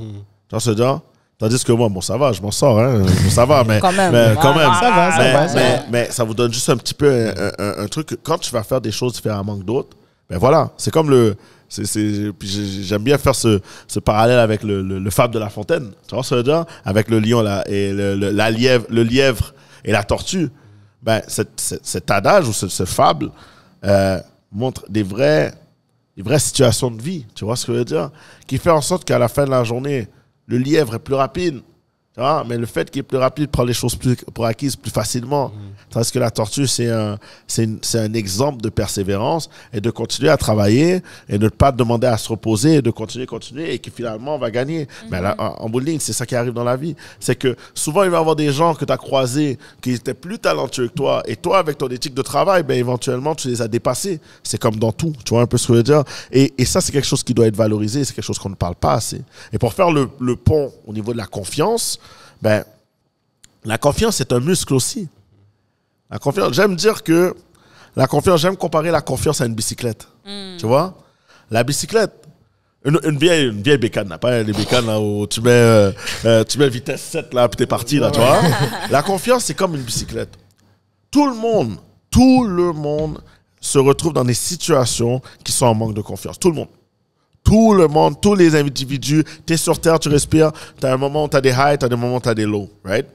vois ce que je veux dire? Tandis que moi, bon, ça va, je m'en sors, hein. Ça va, mais quand même. Mais ça vous donne juste un petit peu un truc. Quand tu vas faire des choses différemment que d'autres, ben voilà, c'est comme puis j'aime bien faire ce parallèle avec le fable de La Fontaine. Tu vois ce que je veux dire? Avec le lion et le lièvre et la tortue. Ben, cet adage ou ce fable montre des vraies situations de vie. Tu vois ce que je veux dire? Qui fait en sorte qu'à la fin de la journée, le lièvre est plus rapide, tu vois, mais le fait qu'il est plus rapide prend les choses pour acquises plus facilement. Tandis que la tortue, c'est un exemple de persévérance et de continuer à travailler et de ne pas demander à se reposer et de continuer et qui finalement va gagner. Mais là, en bowling, c'est ça qui arrive dans la vie. C'est que souvent, il va y avoir des gens que tu as croisés qui étaient plus talentueux que toi et toi, avec ton éthique de travail, ben, éventuellement, tu les as dépassés. C'est comme dans tout, tu vois un peu ce que je veux dire. Et ça, c'est quelque chose qui doit être valorisé, c'est quelque chose qu'on ne parle pas assez. Et pour faire le pont au niveau de la confiance, ben, la confiance, c'est un muscle aussi. La confiance, j'aime comparer la confiance à une bicyclette. Tu vois? La bicyclette, une vieille bécane, pas les bécanes là, où tu mets vitesse 7 là, puis t'es parti là, tu vois? La confiance, c'est comme une bicyclette. Tout le monde se retrouve dans des situations qui sont en manque de confiance. Tout le monde, tous les individus, tu es sur Terre, tu respires, tu as un moment où tu as des highs, tu as des moments où tu as des lows, right?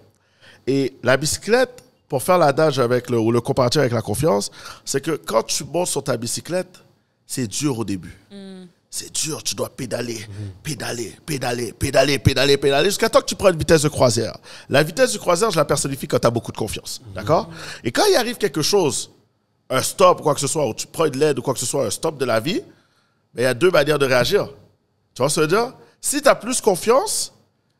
Et la bicyclette, pour faire l'adage ou le comparatif avec la confiance, c'est que quand tu montes sur ta bicyclette, c'est dur au début. C'est dur, tu dois pédaler, jusqu'à temps que tu prends une vitesse de croisière. La vitesse de croisière, je la personnifie quand tu as beaucoup de confiance, d'accord? Et quand il arrive quelque chose, un stop ou quoi que ce soit, ou tu prends de l'aide ou quoi que ce soit, un stop de la vie, mais il y a deux manières de réagir. Tu vois ce que je veux dire? Si tu as plus confiance,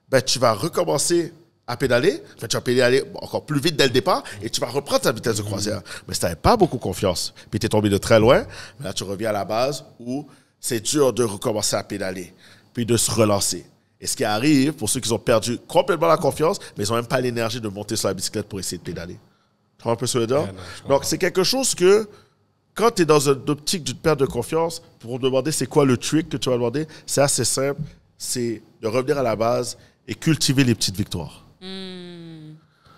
ben, tu vas recommencer à pédaler. Tu vas pédaler encore plus vite dès le départ et tu vas reprendre ta vitesse de croisière. Mais si tu n'avais pas beaucoup confiance, puis tu es tombé de très loin, là, tu reviens à la base où c'est dur de recommencer à pédaler, puis de se relancer. Et ce qui arrive, pour ceux qui ont perdu complètement la confiance, mais ils n'ont même pas l'énergie de monter sur la bicyclette pour essayer de pédaler. Tu vois un peu ce que je veux dire? Donc, c'est quelque chose que quand tu es dans une optique d'une perte de confiance, pour me demander c'est quoi le trick que tu vas demander, c'est assez simple. C'est de revenir à la base et cultiver les petites victoires. Tu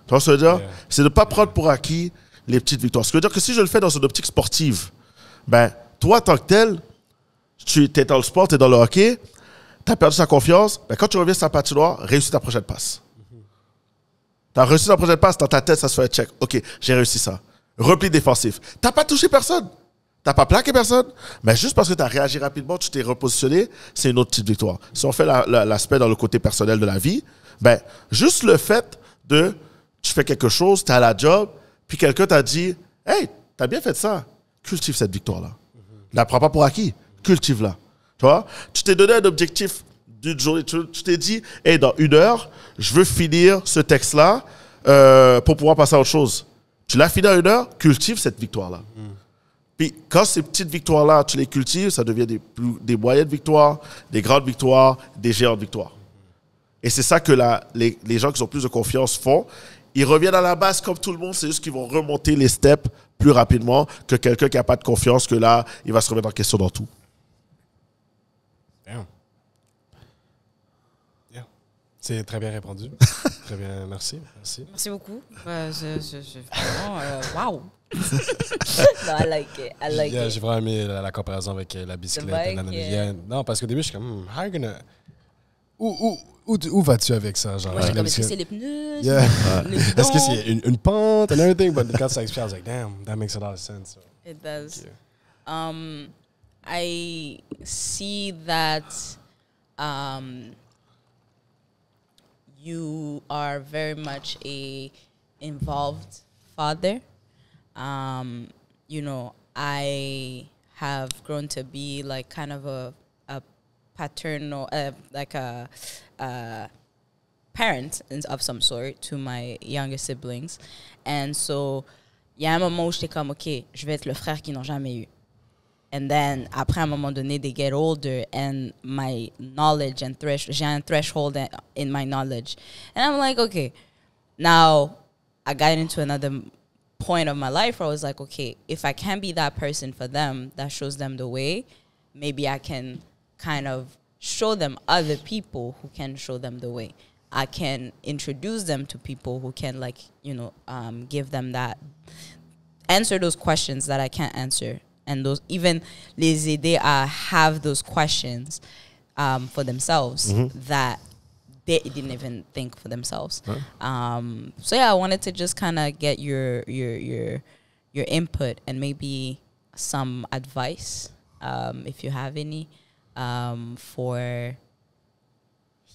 vois ce que je veux dire? C'est de ne pas prendre pour acquis les petites victoires. Ce qui veut dire que si je le fais dans une optique sportive, ben, toi, tant que tel, tu es dans le sport, tu es dans le hockey, tu as perdu sa confiance, ben, quand tu reviens sur ta patinoire, réussis ta prochaine passe. Tu as réussi ta prochaine passe, dans ta tête, ça se fait un check. OK, j'ai réussi ça. Repli défensif. Tu n'as pas touché personne. Tu n'as pas plaqué personne. Mais juste parce que tu as réagi rapidement, tu t'es repositionné, c'est une autre petite victoire. Si on fait l'aspect dans le côté personnel de la vie, ben, juste le fait de, tu fais quelque chose, tu es à la job, puis quelqu'un t'a dit, hey, tu as bien fait ça. Cultive cette victoire-là. Ne la prends pas pour acquis. Cultive-la. Tu vois? Tu t'es donné un objectif d'une journée. Tu t'es dit, hey, dans 1 heure, je veux finir ce texte-là pour pouvoir passer à autre chose. Tu l'as fini en 1 heure, cultive cette victoire-là. Puis quand ces petites victoires-là, tu les cultives, ça devient des moyennes victoires, des grandes victoires, des géantes victoires. Et c'est ça que les gens qui ont plus de confiance font. Ils reviennent à la base comme tout le monde, c'est juste qu'ils vont remonter les steps plus rapidement que quelqu'un qui n'a pas de confiance, que là, il va se remettre en question dans tout. C'est très bien répondu. Très bien, merci. Merci beaucoup. Vraiment, wow. No, I like it. J'ai vraiment aimé la comparaison avec la bicyclette. Non, parce qu'au début, je suis comme, how are you gonna... Où vas-tu avec ça? Genre, Moi, est-ce que c'est les pneus? Yeah. Est-ce que c'est une pente and everything? But quand ça explique, I was like, damn, that makes a lot of sense. So, it does. I see that you are very much a involved father. You know, I have grown to be like kind of a paternal, like a parent of some sort to my younger siblings. And so, il y a un moment où j'étais comme, OK, je vais être le frère qu'ils n'ont jamais eu. And then, après, à un moment donné, they get older and my knowledge and j'ai un threshold in my knowledge. And I'm like, okay, now I got into another point of my life where I was like, okay, if I can be that person for them that shows them the way, maybe I can kind of show them other people who can show them the way. I can introduce them to people who can, like, you know, give them that, answer those questions that I can't answer. And those, even les aider à have those questions for themselves that they didn't even think for themselves. So yeah, I wanted to just kind of get your input and maybe some advice, if you have any, for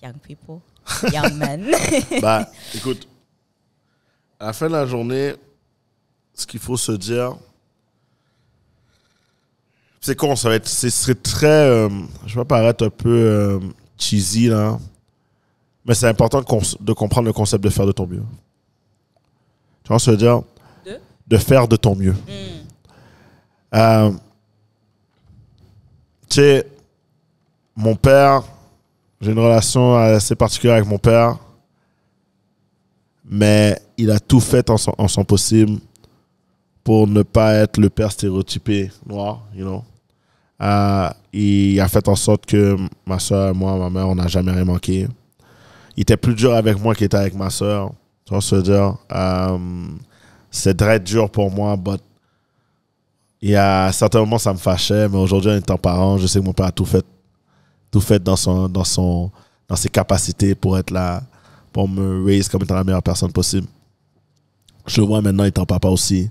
young people, young men. Bah, écoute, à la fin de la journée, ce qu'il faut se dire, c'est con, ce serait très, je vais paraître un peu cheesy là, mais c'est important de comprendre le concept de faire de ton mieux. Tu vois, ça veut dire de faire de ton mieux. Tu sais, mon père, j'ai une relation assez particulière avec mon père, mais il a tout fait en son possible pour ne pas être le père stéréotypé noir, you know. Il a fait en sorte que ma soeur, moi, ma mère, on n'a jamais rien manqué. Il était plus dur avec moi qu'il était avec ma soeur. Tu vois ce que je veux dire? C'est très dur pour moi, but il y a certains moments ça me fâchait, mais aujourd'hui, en étant parent, je sais que mon père a tout fait dans ses capacités pour être là, pour me raise comme étant la meilleure personne possible. Je le vois maintenant étant papa aussi.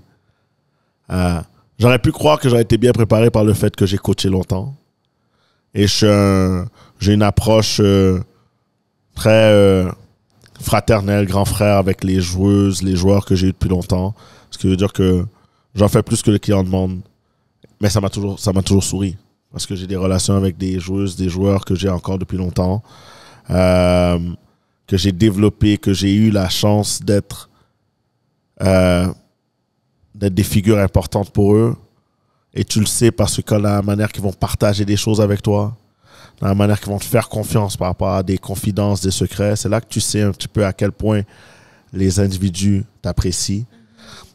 J'aurais pu croire que j'aurais été bien préparé par le fait que j'ai coaché longtemps. Et j'ai une approche très fraternelle, grand frère avec les joueuses, les joueurs que j'ai eu depuis longtemps. Ce qui veut dire que j'en fais plus que le client demande. Mais ça m'a toujours souri. Parce que j'ai des relations avec des joueuses, des joueurs que j'ai encore depuis longtemps. Que j'ai développé, que j'ai eu la chance d'être des figures importantes pour eux. Et tu le sais parce que quand la manière qu'ils vont partager des choses avec toi, la manière qu'ils vont te faire confiance par rapport à des confidences, des secrets, c'est là que tu sais un petit peu à quel point les individus t'apprécient.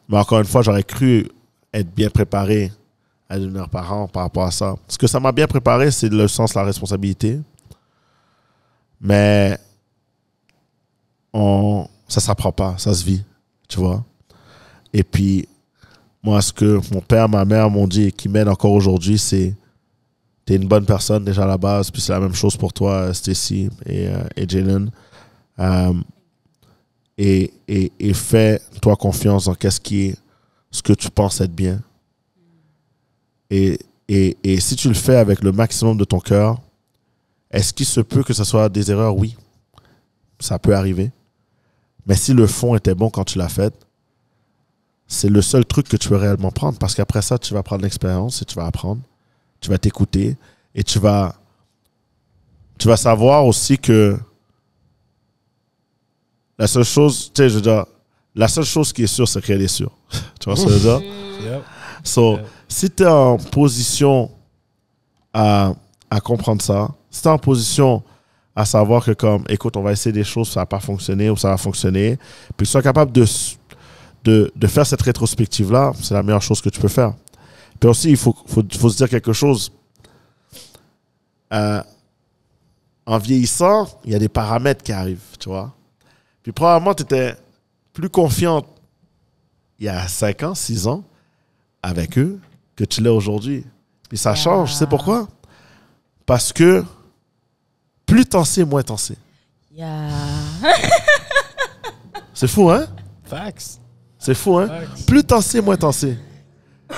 Mais encore une fois, j'aurais cru être bien préparé à devenir parent par rapport à ça. Ce que ça m'a bien préparé, c'est le sens de la responsabilité. Mais ça ne s'apprend pas, ça se vit, tu vois. Et puis, moi, ce que mon père, ma mère m'ont dit et qui m'aident encore aujourd'hui, c'est t'es une bonne personne déjà à la base, puis c'est la même chose pour toi, Stacy et Jalen. Et fais-toi confiance dans ce que tu penses être bien. Et si tu le fais avec le maximum de ton cœur, est-ce qu'il se peut que ce soit des erreurs? Oui, ça peut arriver. Mais si le fond était bon quand tu l'as fait, c'est le seul truc que tu peux réellement prendre, parce qu'après ça, tu vas prendre l'expérience et tu vas apprendre, tu vas t'écouter et tu vas savoir aussi que la seule chose, tu sais, je veux dire, la seule chose qui est sûre, c'est qu'elle est sûre. Tu vois ce que je veux dire? Yep. So, si tu es en position à comprendre ça, si tu es en position à savoir que comme, écoute, on va essayer des choses, ça va pas fonctionner ou ça va fonctionner, puis tu sois capable de faire cette rétrospective-là, c'est la meilleure chose que tu peux faire. Puis aussi, il faut se dire quelque chose. En vieillissant, il y a des paramètres qui arrivent, tu vois. Puis probablement, tu étais plus confiante il y a 5 ans, 6 ans, avec eux, que tu l'es aujourd'hui. Puis ça change, tu sais pourquoi? Parce que plus t'en sais, moins t'en sais. C'est fou, hein? Facts. C'est fou, hein? Plus t'en sais, moins t'en sais.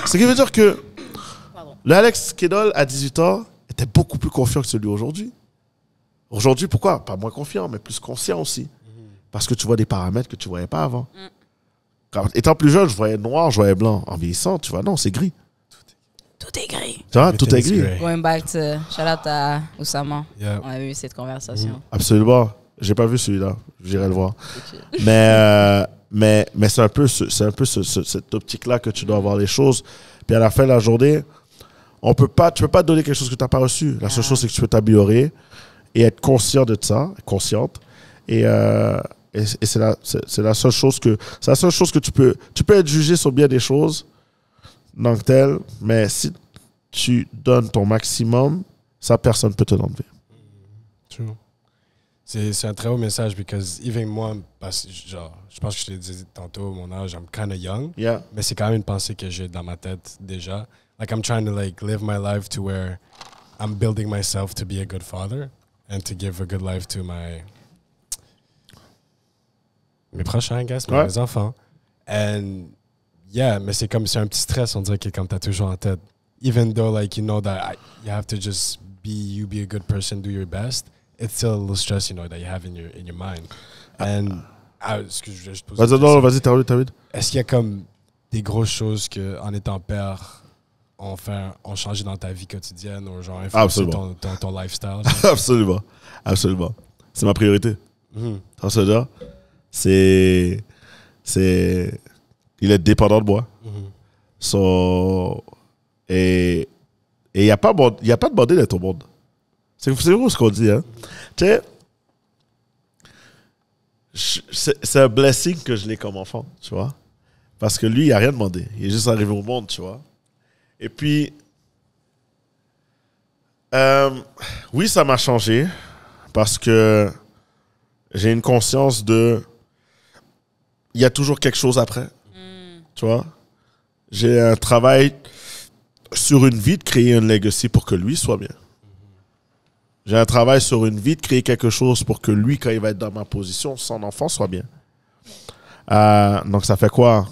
Ce qui veut dire que le Alex Kedol, à 18 ans, était beaucoup plus confiant que celui aujourd'hui. Aujourd'hui, pourquoi? Pas moins confiant, mais plus conscient aussi. Parce que tu vois des paramètres que tu ne voyais pas avant. Quand, étant plus jeune, je voyais noir, je voyais blanc. En vieillissant, tu vois, non, c'est gris. Tout est gris. Tu vois, tout est gris. Going back to shout out à Oussama. Yeah. On a eu cette conversation. Absolument. J'ai pas vu celui-là. J'irai le voir. Ok. Mais c'est un peu, cette optique-là que tu dois avoir les choses. Puis à la fin de la journée, tu peux pas donner quelque chose que tu n'as pas reçu. La seule chose, c'est que tu peux t'améliorer et être conscient de ça, consciente. Et c'est la seule chose que tu peux être jugé sur bien des choses, donc tel, mais si tu donnes ton maximum, ça, personne ne peut te l'enlever. True. C'est un très beau message, parce que even moi, genre, je pense que je te l'ai dit tantôt, mon âge, I'm kind of young, Yeah. mais c'est quand même une pensée que j'ai dans ma tête déjà. Like, I'm trying to like live my life to where I'm building myself to be a good father and to give a good life to mes prochains, I guess, mes enfants. And yeah, mais c'est comme, c'est un petit stress, on dirait que comme t'as toujours en tête. Even though, like, you know that you have to just be a good person, do your best, it's still a little stress, you know, that you have in your mind. And, excuse, je voulais juste poser Vas-y, termine. Est-ce qu'il y a comme des grosses choses que, en étant père, ont changé dans ta vie quotidienne ou genre influencé ton lifestyle? Absolument. C'est ma priorité. Dans ce cas, il est dépendant de moi. Et il n'y a pas de bordel d'être au monde. C'est vraiment ce qu'on dit. Hein? Tu sais, c'est un blessing que je l'ai comme enfant, tu vois. Parce que lui, il n'a rien demandé. Il est juste arrivé au monde, tu vois. Et puis, oui, ça m'a changé parce que j'ai une conscience de... Il y a toujours quelque chose après, tu vois. J'ai un travail sur une vie de créer un legacy pour que lui soit bien. J'ai un travail sur une vie de créer quelque chose pour que lui, quand il va être dans ma position, son enfant soit bien. Donc, ça fait quoi?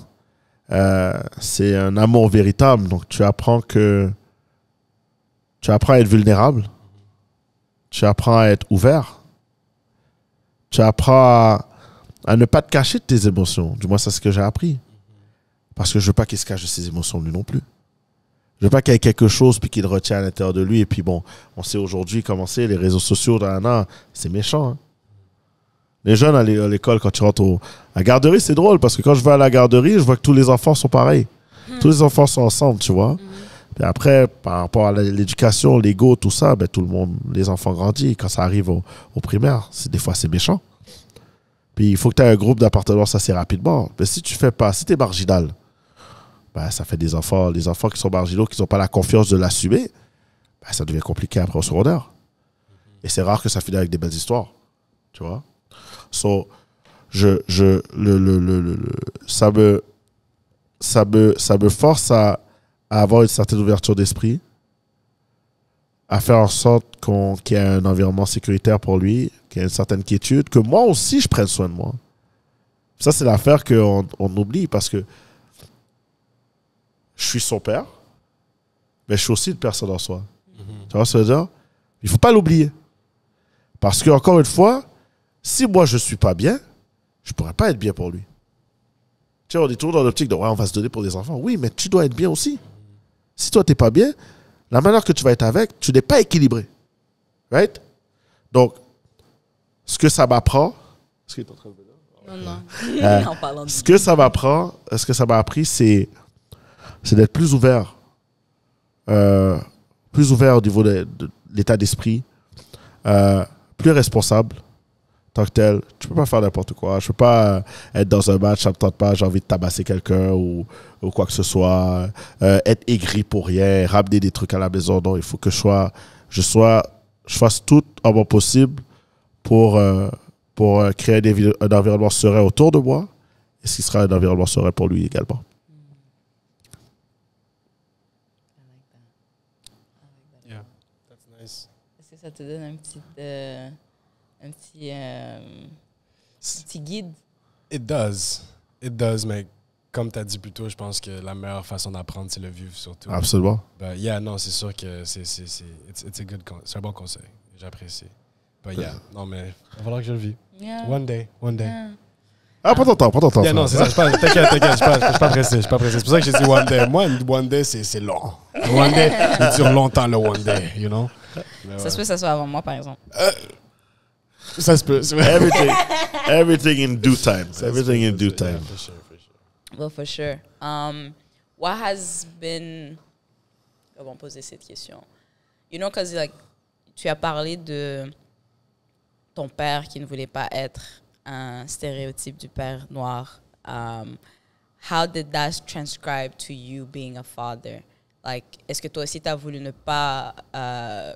C'est un amour véritable. Donc, tu apprends à être vulnérable. Tu apprends à être ouvert. Tu apprends à ne pas te cacher de tes émotions. Du moins, c'est ce que j'ai appris. Parce que je veux pas qu'il se cache de ses émotions, lui non plus. Je veux pas qu'il y ait quelque chose puis qu'il retient à l'intérieur de lui. Et puis bon, on sait aujourd'hui comment c'est, les réseaux sociaux, c'est méchant. Hein? Les jeunes à l'école, quand tu rentres à la garderie, c'est drôle parce que quand je vais à la garderie, je vois que tous les enfants sont pareils. Tous les enfants sont ensemble, tu vois. Puis après, par rapport à l'éducation, l'ego, tout ça, ben, tout le monde, les enfants grandissent. Quand ça arrive au primaire, des fois, c'est méchant. Puis il faut que tu aies un groupe d'appartenance assez rapidement. Mais si tu fais pas, si tu es marginal, ben, ça fait des enfants qui sont marginaux, qui n'ont pas la confiance de l'assumer, ben, ça devient compliqué après au secondaire. Et c'est rare que ça finisse avec des belles histoires. Tu vois? So, ça me force à avoir une certaine ouverture d'esprit, à faire en sorte qu'il y ait un environnement sécuritaire pour lui, qu'il y ait une certaine quiétude, que moi aussi je prenne soin de moi. Ça, c'est l'affaire qu'on oublie parce que je suis son père, mais je suis aussi une personne en soi. Tu vois ce que je veux dire? Il ne faut pas l'oublier. Parce que, encore une fois, si moi je ne suis pas bien, je ne pourrais pas être bien pour lui. Tu sais, on est toujours dans l'optique de ouais, on va se donner pour des enfants. Oui, mais tu dois être bien aussi. Si toi, tu n'es pas bien, la manière que tu vas être avec, tu n'es pas équilibré. Right? Donc, ce que ça m'apprend. Est-ce qu'il est en train de venir? Non. En parlant de ce que ça m'a appris, c'est d'être plus ouvert. Plus ouvert au niveau de l'état d'esprit. Plus responsable. Tant que tel, tu peux pas faire n'importe quoi. Je peux pas être dans un match, ça me tente pas, j'ai envie de tabasser quelqu'un ou quoi que ce soit. Être aigri pour rien, ramener des trucs à la maison. Non, il faut que je fasse tout en mon possible pour créer un environnement serein autour de moi et ce qui sera un environnement serein pour lui également. Yeah, that's nice. Est-ce que ça te donne un petit guide? It does, mais comme tu as dit plus tôt, je pense que la meilleure façon d'apprendre, c'est le vivre surtout. Absolument. But yeah, non, c'est sûr que c'est un bon conseil. J'apprécie. But yeah, non, mais il va falloir que je le vive. Yeah. One day. Yeah. Ah, prends ton temps. Yeah, non, c'est ça. T'inquiète, je suis pas pressé. C'est pour ça que j'ai dit one day. Moi, one day, c'est long. One day, il dure longtemps, le one day, you know? Ça se peut que ça soit avant moi, par exemple. Ça se peut. Everything in due time. Everything in due time. For sure. Well, for sure. What has been... Comment poser cette question? You know, because like, tu as parlé de ton père qui ne voulait pas être un stéréotype du père noir. How did that transcribe to you being a father? Like, est-ce que toi aussi, tu as voulu ne pas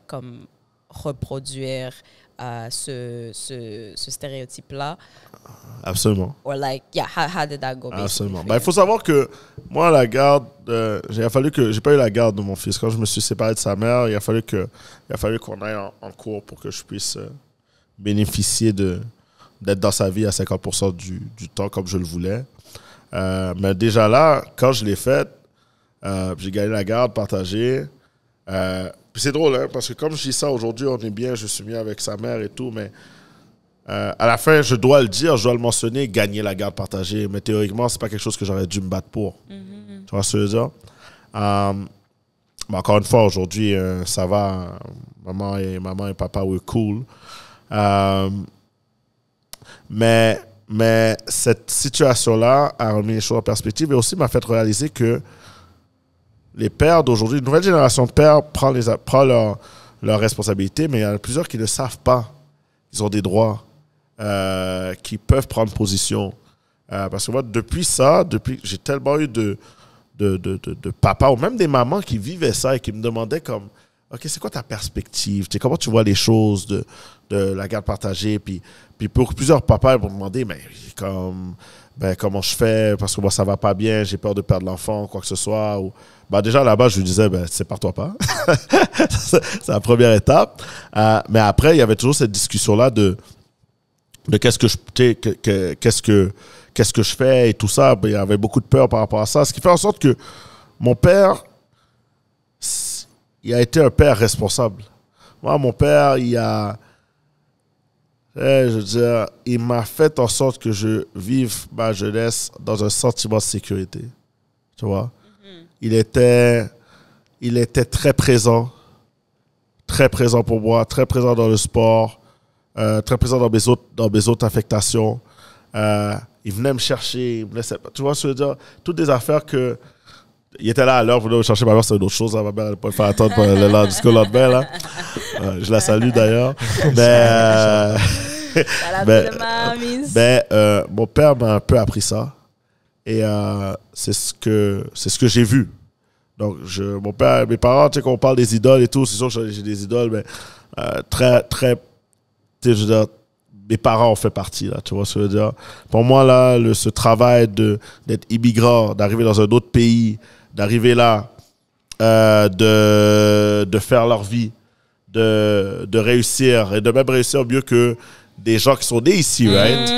comme reproduire ce stéréotype-là? Absolument. Or like, yeah, how did that go? Absolument. Il faut savoir que moi, la garde, j'ai pas eu la garde de mon fils. Quand je me suis séparé de sa mère, il a fallu qu'on aille en cours pour que je puisse bénéficier d'être dans sa vie à 50% du temps comme je le voulais. Mais déjà là, quand je l'ai fait, j'ai gagné la garde partagée. Puis c'est drôle, hein, parce que comme je dis ça, aujourd'hui, on est bien, je suis mieux avec sa mère et tout, mais à la fin, je dois le dire, je dois le mentionner, gagner la garde partagée. Mais théoriquement, c'est pas quelque chose que j'aurais dû me battre pour. Tu vois ce que je veux dire? Mais encore une fois, aujourd'hui, ça va. Maman et papa were cool. Mais cette situation-là a remis les choses en perspective et aussi m'a fait réaliser que les pères d'aujourd'hui, une nouvelle génération de pères prend leurs responsabilités, mais il y en a plusieurs qui ne savent pas qu'ils ont des droits, qui peuvent prendre position. Parce que moi, depuis j'ai tellement eu de papas ou même des mamans qui vivaient ça et qui me demandaient comme, OK, c'est quoi ta perspective? Comment tu vois les choses de la garde partagée? Puis pour plusieurs papas, ils m'ont demandé, mais comment je fais? Parce que moi, ça va pas bien, j'ai peur de perdre l'enfant, quoi que ce soit. Ou, déjà, là-bas, je lui disais, sépare-toi pas. C'est la première étape. Mais après, il y avait toujours cette discussion-là de qu'est-ce que je fais et tout ça. Il y avait beaucoup de peur par rapport à ça. Ce qui fait en sorte que mon père, il a été un père responsable. Moi, mon père, il m'a fait en sorte que je vive ma jeunesse dans un sentiment de sécurité. Tu vois? Il était très présent pour moi, très présent dans le sport, très présent dans mes autres affectations. Il venait me chercher, tu vois ce que je veux dire? Toutes des affaires que... Il était là à l'heure, vous venez me chercher, ma mère, c'est une autre chose. Ma mère, elle ne peut pas faire attendre jusqu'au lendemain. Là. Je la salue d'ailleurs. Mon père m'a un peu appris ça. Et c'est ce que j'ai vu. Donc, mon père, mes parents, tu sais, quand on parle des idoles et tout, c'est sûr que j'ai des idoles, mais très, très, tu sais, je veux dire, mes parents ont fait partie, là, tu vois ce que je veux dire. Pour moi, là, ce travail d'être immigrant, d'arriver dans un autre pays, d'arriver là, de faire leur vie, de réussir, et de même réussir mieux que des gens qui sont nés ici, right?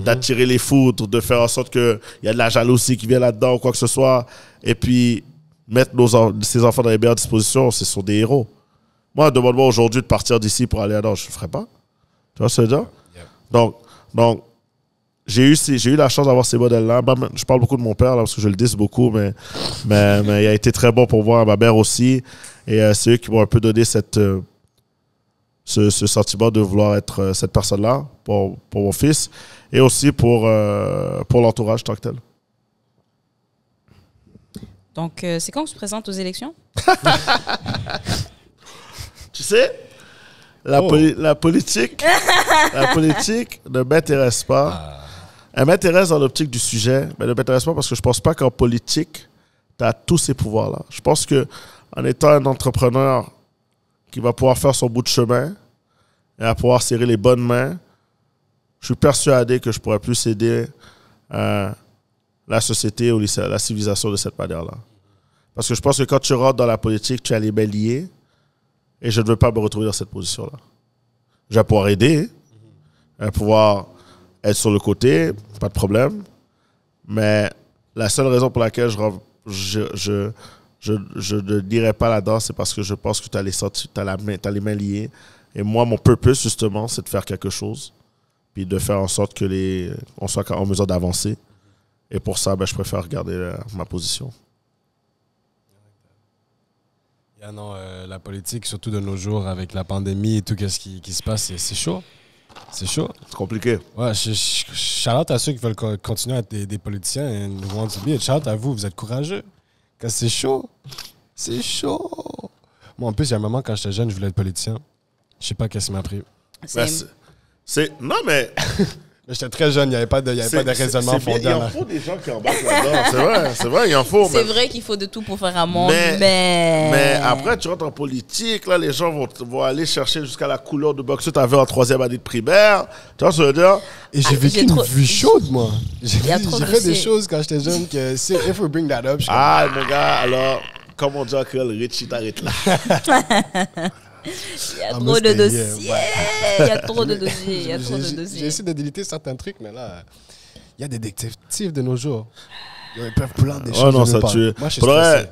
D'attirer les foudres, de faire en sorte qu'il y a de la jalousie qui vient là-dedans ou quoi que ce soit, et puis mettre ces enfants dans les meilleures dispositions, ce sont des héros. Moi, demande-moi aujourd'hui de partir d'ici pour aller là-dedans, je ne le ferais pas. Tu vois ce que je veux dire? Yeah. Donc j'ai eu la chance d'avoir ces modèles-là. Je parle beaucoup de mon père là, parce que je le dis beaucoup, mais il a été très bon pour moi, ma mère aussi. Et c'est eux qui m'ont un peu donné ce sentiment de vouloir être cette personne-là pour mon fils et aussi pour l'entourage tant que tel. Donc, c'est quand on se présente aux élections? Tu sais, la politique ne m'intéresse pas. Elle m'intéresse dans l'optique du sujet, mais ne m'intéresse pas parce que je ne pense pas qu'en politique, tu as tous ces pouvoirs-là. Je pense qu'en étant un entrepreneur qui va pouvoir faire son bout de chemin et à pouvoir serrer les bonnes mains, je suis persuadé que je pourrais plus aider la société ou la civilisation de cette manière-là. Parce que je pense que quand tu rentres dans la politique, tu as les mains liées et je ne veux pas me retrouver dans cette position-là. Je vais pouvoir aider, je vais pouvoir être sur le côté, pas de problème, mais la seule raison pour laquelle je ne dirais pas là-dedans, c'est parce que je pense que tu as les mains liées. Et moi, mon purpose, justement, c'est de faire quelque chose, puis de faire en sorte que on soit en mesure d'avancer. Et pour ça, je préfère garder ma position. Non, la politique, surtout de nos jours, avec la pandémie et tout ce qui se passe, c'est chaud. C'est chaud. C'est compliqué. Ouais, shout-out à ceux qui veulent continuer à être des politiciens et want to be. Shout-out à vous êtes courageux. Quand c'est chaud, c'est chaud. Moi, en plus, il y a un moment, quand j'étais jeune, je voulais être politicien. Je sais pas qu'est-ce qui m'a pris. Non, mais... Mais j'étais très jeune, il n'y avait pas de raisonnement fondé. Il en faut des gens qui embarquent là-dedans. C'est vrai, il en faut. C'est vrai qu'il faut de tout pour faire un monde, mais après, tu rentres en politique, là, les gens vont aller chercher jusqu'à la couleur de boxe que tu avais en 3e année de primaire. Tu vois ce que je veux dire? Et j'ai vécu une vie chaude, moi. J'ai fait des choses choses quand j'étais jeune que, if we bring that up, mon gars, alors, comme on dit en créole, Richie t'arrête là. Il y a trop de dossiers. Il y a trop de dossiers. J'ai essayé de déliter certains trucs, mais là, il y a des détectives de nos jours. Ils peuvent prendre des choses. Oh non, ça tue. Moi, je suis stressé.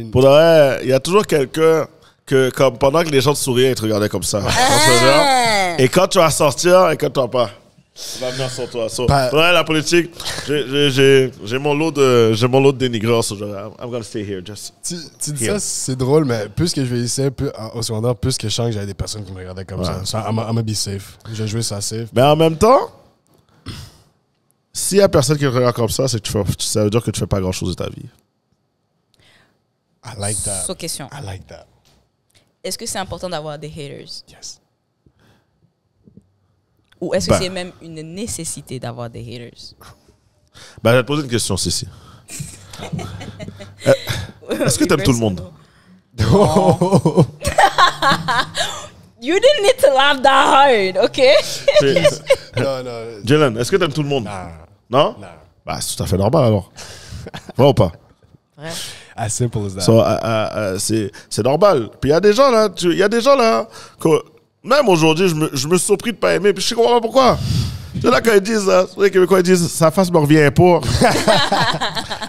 Pour de vrai, il y a toujours quelqu'un que, comme pendant que les gens te souriaient, ils te regardaient comme ça. Et quand tu vas sortir, et quand tu vas pas. Ça va venir sur toi. Ouais, la politique, j'ai mon lot de dénigreurs. I'm gonna stay here. Tu dis ça, c'est drôle, mais plus que je vieillissais au secondaire, plus que je sens que j'avais des personnes qui me regardaient comme ça. I'm gonna be safe. J'ai joué ça safe. Mais en même temps, s'il y a personne qui te regarde comme ça, c'est que ça veut dire que tu fais pas grand chose de ta vie. I like that. So, question. I like that. Est-ce que c'est important d'avoir des haters? Yes. Ou est-ce que c'est même une nécessité d'avoir des haters? Je vais te poser une question, Cécile. Est-ce que t'aimes tout le monde? No. You didn't need to laugh that hard, OK? Non. Jalen, est-ce que t'aimes tout le monde? Non? Non. C'est tout à fait normal alors. Vrai ou pas? Vrai. As simple as that. C'est normal. Puis il y a des gens là, que même aujourd'hui, je me suis surpris de pas aimer. Puis je sais pas pourquoi. C'est là quand ils disent, les Québécois ils disent, sa face me revient pas.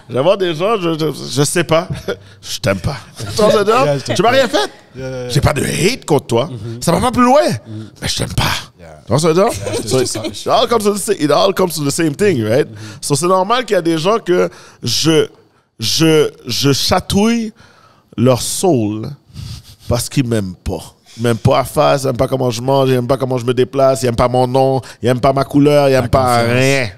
J'avais des gens, je sais pas. Je t'aime pas. Tu m'as rien fait. J'ai pas de hate contre toi. Ça va pas plus loin. Mais je t'aime pas. Tu vois ce que je veux dire? It all comes to the same thing, right? So c'est normal qu'il y a des gens que je chatouille leur soul parce qu'ils m'aiment pas. Ils m'aiment pas à face, ils n'aiment pas comment je mange, ils n'aiment pas comment je me déplace, ils n'aiment pas mon nom, ils n'aiment pas ma couleur, ils n'aiment pas rien. Ouais.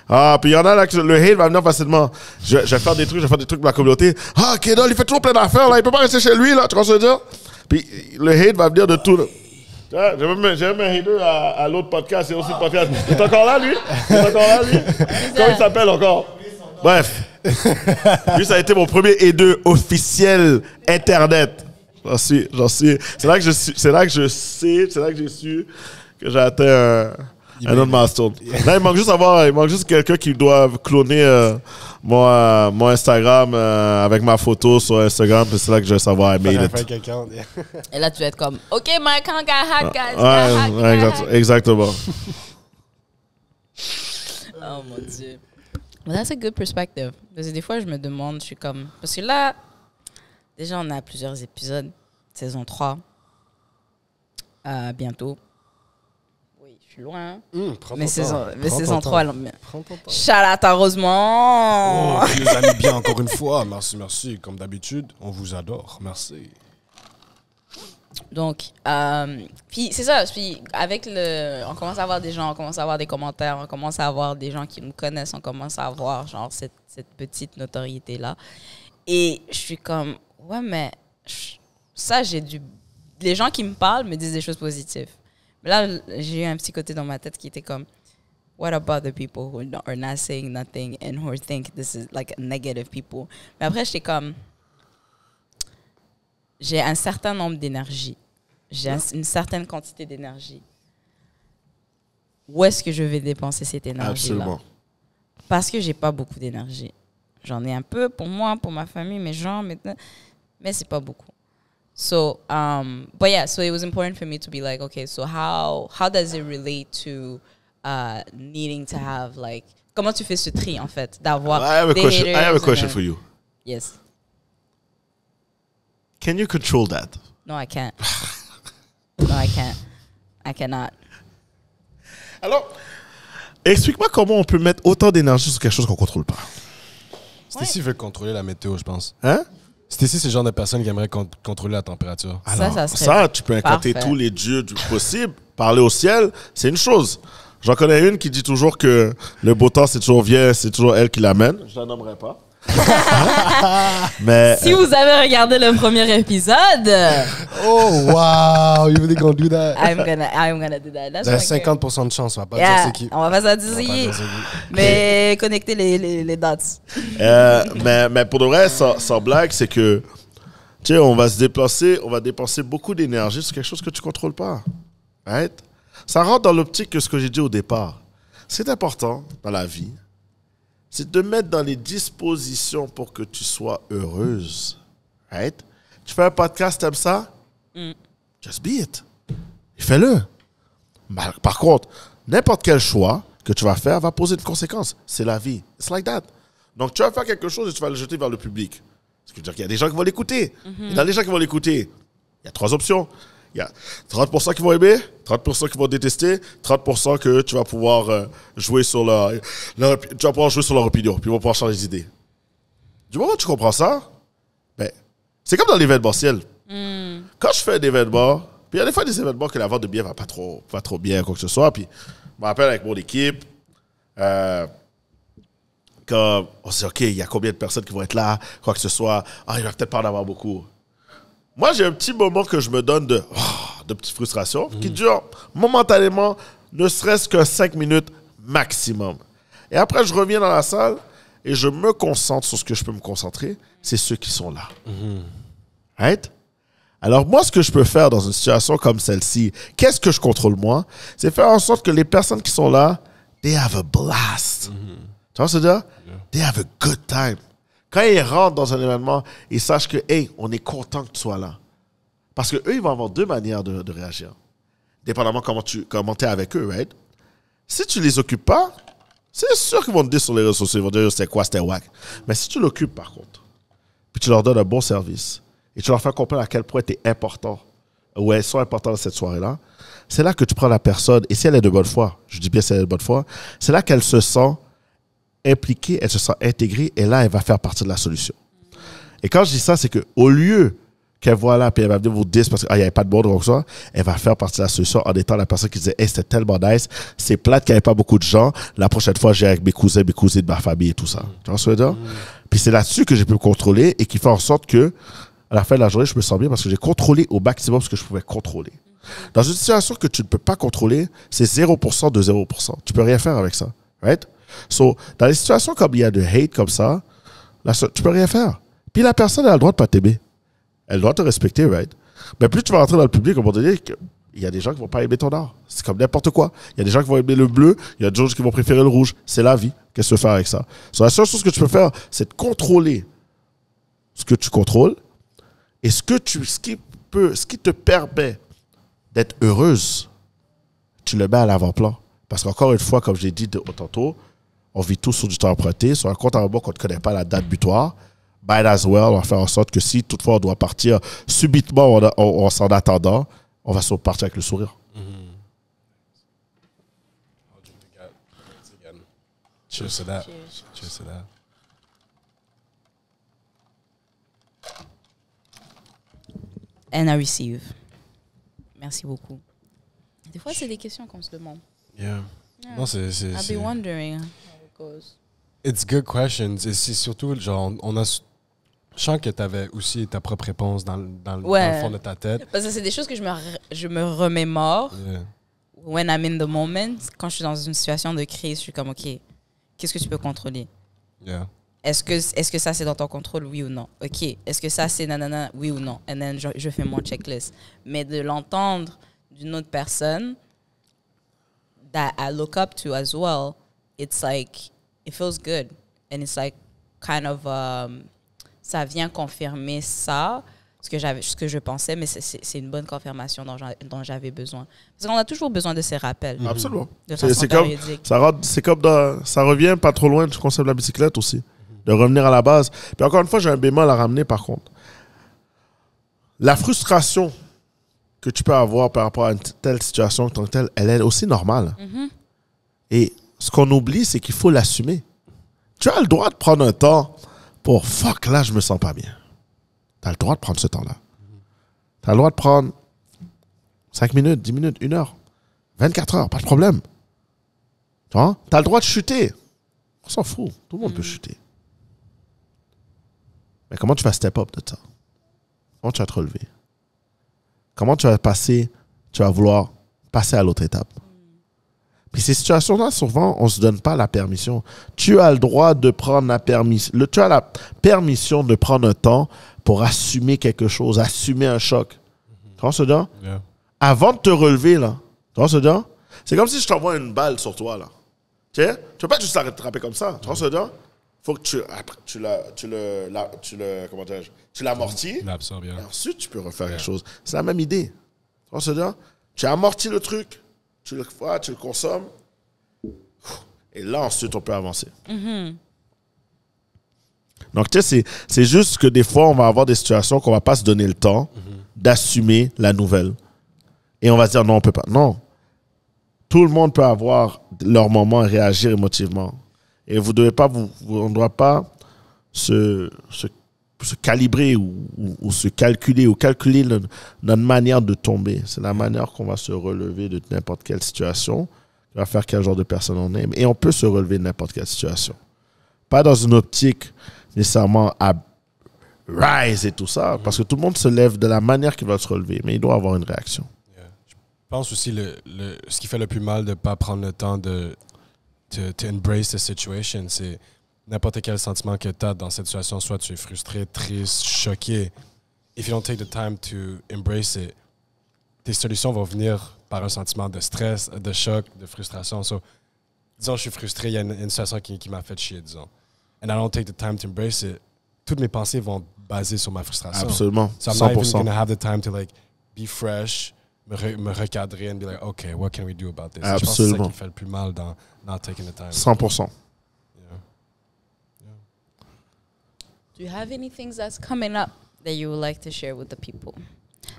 Ah, puis il y en a là que le hate va venir facilement. Je vais faire des trucs pour la communauté. Ah, Kedol, il fait toujours plein d'affaires, là, il peut pas rester chez lui, là, tu vois ce que je veux dire? Puis le hate va venir de tout. J'ai même un hater à l'autre podcast, c'est aussi le podcast. Il est encore là, lui? Comment il s'appelle encore? Bref. Lui, ça a été mon premier hater officiel Internet. J'en suis. C'est là que j'ai su que j'ai atteint un autre milestone. Là, il manque juste quelqu'un qui doit cloner mon Instagram avec ma photo sur Instagram. C'est là que je vais savoir I made it. Et là, tu vas être comme, OK, my account got hacked, guys. Exactement. Oh mon Dieu. Well, that's a good perspective. Parce que des fois, je me demande, je suis comme... Parce que là, déjà, on a plusieurs épisodes. Saison 3. Bientôt. Oui, je suis loin. Mais saison 3. Shout out à Rosemont. Oh, tu nous as mis bien encore une fois. Merci. Comme d'habitude, on vous adore. Merci. Donc, puis c'est ça. Puis avec on commence à avoir des gens, on commence à avoir des commentaires, on commence à avoir des gens qui nous connaissent, on commence à avoir genre cette petite notoriété-là. Et je suis comme, ouais, mais ça, les gens qui me parlent me disent des choses positives. Mais là, j'ai eu un petit côté dans ma tête qui était comme, what about the people who are not saying nothing and who think this is like negative people? Mais après, j'étais comme, j'ai un certain nombre d'énergie. J'ai une certaine quantité d'énergie. Où est-ce que je vais dépenser cette énergie-là? Absolument. Parce que j'ai pas beaucoup d'énergie. J'en ai un peu pour moi, pour ma famille, mes gens, mais c'est pas beaucoup. So, but yeah, so it was important for me to be like, okay, so how does it relate to needing to have like, comment tu fais ce tri en fait, d'avoir des haters? I have a question for you. Yes. Can you control that? No, I can't. No, I can't. I cannot. Alors, explique-moi comment on peut mettre autant d'énergie sur quelque chose qu'on contrôle pas. Stacy veut contrôler la météo, je pense. Hein? Stacy, c'est le genre de personne qui aimerait contrôler la température. Alors, ça serait ça, tu peux incanter parfait. tous les dieux du possible. Parler au ciel, c'est une chose. J'en connais une qui dit toujours que le beau temps, c'est toujours elle qui l'amène. Je la nommerai pas. Mais Si vous avez regardé le premier épisode, Oh, wow! You really gonna do that? I'm gonna do that. That's T'as okay. 50% de chance, on va pas dire Yeah, c'est qui. on va pas On va pas s'attendre. dire c'est qui. Mais connectez les dots. mais pour de vrai, sans blague, c'est que, tu sais, on va dépenser beaucoup d'énergie sur quelque chose que tu contrôles pas. Right? Ça rentre dans l'optique que ce que j'ai dit au départ. C'est important dans la vie, c'est de te mettre dans les dispositions pour que tu sois heureuse. Right? Tu fais un podcast, t'aimes ça? Just be it. Et fais-le. Par contre, n'importe quel choix que tu vas faire va poser une conséquence. C'est la vie. It's like that. Donc, tu vas faire quelque chose et tu vas le jeter vers le public. Ce qui veut dire qu'il y a des gens qui vont l'écouter. Et dans les gens qui vont l'écouter, il y a 3 options. Il y a 30% qui vont aimer, 30% qui vont détester, 30% que tu vas pouvoir jouer sur tu vas pouvoir jouer sur leur opinion, puis ils vont pouvoir changer d'idée. Du moment où tu comprends ça, ben, c'est comme dans l'événementiel. Quand je fais un événement, puis il y a des fois des événements que la vente de billets va pas trop bien, quoi que ce soit, puis je me rappelle avec mon équipe, quand on se dit, OK, il y a combien de personnes qui vont être là, quoi que ce soit, il va peut-être pas en avoir beaucoup. Moi, j'ai un petit moment que je me donne de petite frustration qui dure momentanément, ne serait-ce que 5 minutes maximum. Et après, je reviens dans la salle et je me concentre sur ce que je peux me concentrer. C'est ceux qui sont là. Right? Alors, moi, ce que je peux faire dans une situation comme celle-ci, qu'est-ce que je contrôle moi? C'est faire en sorte que les personnes qui sont là, they have a blast. Tu vois ce que je veux dire? They have a good time. Quand ils rentrent dans un événement, ils sachent que, hey, on est content que tu sois là. Parce qu'eux, ils vont avoir 2 manières de réagir. Dépendamment comment tu es avec eux, right? Si tu les occupes pas, c'est sûr qu'ils vont te dire sur les réseaux sociaux, ils vont dire c'était quoi, c'était whack. Mais si tu l'occupes, par contre, puis tu leur donnes un bon service, et tu leur fais comprendre à quel point tu es important, ou elles sont importantes dans cette soirée-là, c'est là que tu prends la personne, et si elle est de bonne foi, je dis bien si elle est de bonne foi, c'est là qu'elle se sent impliquée, elle se sent intégrée, et là, elle va faire partie de la solution. Et quand je dis ça, c'est qu'au lieu qu'elle voit là, puis elle va venir vous dire parce qu'il n'y avait pas de monde comme ça, elle va faire partie de la solution en étant la personne qui disait, hey, c'était tellement nice, c'est plate qu'il n'y avait pas beaucoup de gens, la prochaine fois, j'ai avec mes cousins de ma famille et tout ça. Tu vois ce que je veux dire? Puis c'est là-dessus que j'ai pu me contrôler et qui fait en sorte que, à la fin de la journée, je me sens bien parce que j'ai contrôlé au maximum ce que je pouvais contrôler. Dans une situation que tu ne peux pas contrôler, c'est 0% de 0%. Tu peux rien faire avec ça. Right? So, dans les situations comme il y a de hate comme ça, là, tu peux rien faire. Puis la personne a le droit de pas t'aimer. Elle doit te respecter, right? Mais plus tu vas rentrer dans le public, on va te dire qu'il y a des gens qui vont pas aimer ton art. C'est comme n'importe quoi. Il y a des gens qui vont aimer le bleu, il y a d'autres gens qui vont préférer le rouge. C'est la vie. Qu'est-ce que tu peux faire avec ça? So, la seule chose que tu peux faire, c'est de contrôler ce que tu contrôles et ce qui te permet d'être heureuse, tu le mets à l'avant-plan. Parce qu'encore une fois, comme j'ai dit tantôt, on vit tous sur du temps emprunté. Sur un compte en banque, on ne connaît pas la date butoir. Might as well, on va faire en sorte que si toutefois on doit partir subitement en s'en attendant, on va partir avec le sourire. Cheers to that. Cheers to that. And I receive. Merci beaucoup. Des fois, c'est des questions qu'on se demande. Yeah. Non, c'est... I've been wondering how it goes. It's good questions. Et c'est surtout, genre, je sens que tu avais aussi ta propre réponse dans le fond de ta tête. Parce que c'est des choses que je me remémore. Yeah. When I'm in the moment, quand je suis dans une situation de crise, je suis comme, OK, qu'est-ce que tu peux contrôler? Yeah. Est-ce que ça, c'est dans ton contrôle, oui ou non? OK. Est-ce que ça, c'est nanana, oui ou non? And then, je fais mon checklist. Mais de l'entendre d'une autre personne that I look up to as well, it's like, it feels good. And it's like, kind of, ça vient confirmer ça, ce que je pensais, mais c'est une bonne confirmation dont j'avais besoin. Parce qu'on a toujours besoin de ces rappels. Absolument. De façon C'est comme, périodique. ça revient pas trop loin du concept de la bicyclette aussi. De revenir à la base. Puis encore une fois, j'ai un bémol à ramener par contre. La frustration que tu peux avoir par rapport à une telle situation en tant que telle, elle est aussi normale. Et ce qu'on oublie, c'est qu'il faut l'assumer. Tu as le droit de prendre un temps pour « fuck, là, je me sens pas bien ». Tu as le droit de prendre ce temps-là. Tu as le droit de prendre 5 minutes, 10 minutes, 1 heure, 24 heures, pas de problème. Tu vois? Tu as le droit de chuter. On s'en fout. Tout le monde peut chuter. Mais comment tu vas step up de ça? Comment tu vas te relever? Comment tu vas vouloir passer à l'autre étape? Puis ces situations-là, souvent, on ne se donne pas la permission. Tu as le droit de prendre la permission. Tu as la permission de prendre un temps pour assumer quelque chose, assumer un choc. Tu vois ce dire? Yeah. Avant de te relever, là, tu vois ce dire? C'est comme si je t'envoie une balle sur toi, là. Tu sais? Tu peux pas juste t'attraper comme ça. Tu vois ce dire? Faut que tu l'amortis. Et ensuite, tu peux refaire quelque chose. C'est la même idée. Tu vois ce dire? Tu amortis le truc. Tu le consommes. Et là, ensuite, on peut avancer. Donc, tu sais, c'est juste que des fois, on va avoir des situations qu'on ne va pas se donner le temps d'assumer la nouvelle. Et on va se dire, non, on ne peut pas. Non. Tout le monde peut avoir leur moment et réagir émotivement. Et vous devez pas, on ne doit pas se calibrer ou se calculer notre manière de tomber. C'est la manière qu'on va se relever de n'importe quelle situation, qui va faire quel genre de personne on est. Et on peut se relever de n'importe quelle situation. Pas dans une optique nécessairement à rise et tout ça, parce que tout le monde se lève de la manière qu'il va se relever, mais il doit avoir une réaction. Yeah. Je pense aussi ce qui fait le plus mal de ne pas prendre le temps de embrace the situation, c'est n'importe quel sentiment que tu as dans cette situation, soit tu es frustré, triste, choqué. If you don't take the time to embrace it, tes solutions vont venir par un sentiment de stress, de choc, de frustration. So, disons, je suis frustré, il y a une situation qui m'a fait chier, disons. And I don't take the time to embrace it. Toutes mes pensées vont baser sur ma frustration. Absolument, 100%. So I'm not even going to have the time to like be fresh, me recadrer and be like, okay, what can we do about this? Absolument. Je pense que c'est ça qui fait le plus mal dans not taking the time. 100%. Do you have anything that's coming up that you would like to share with the people?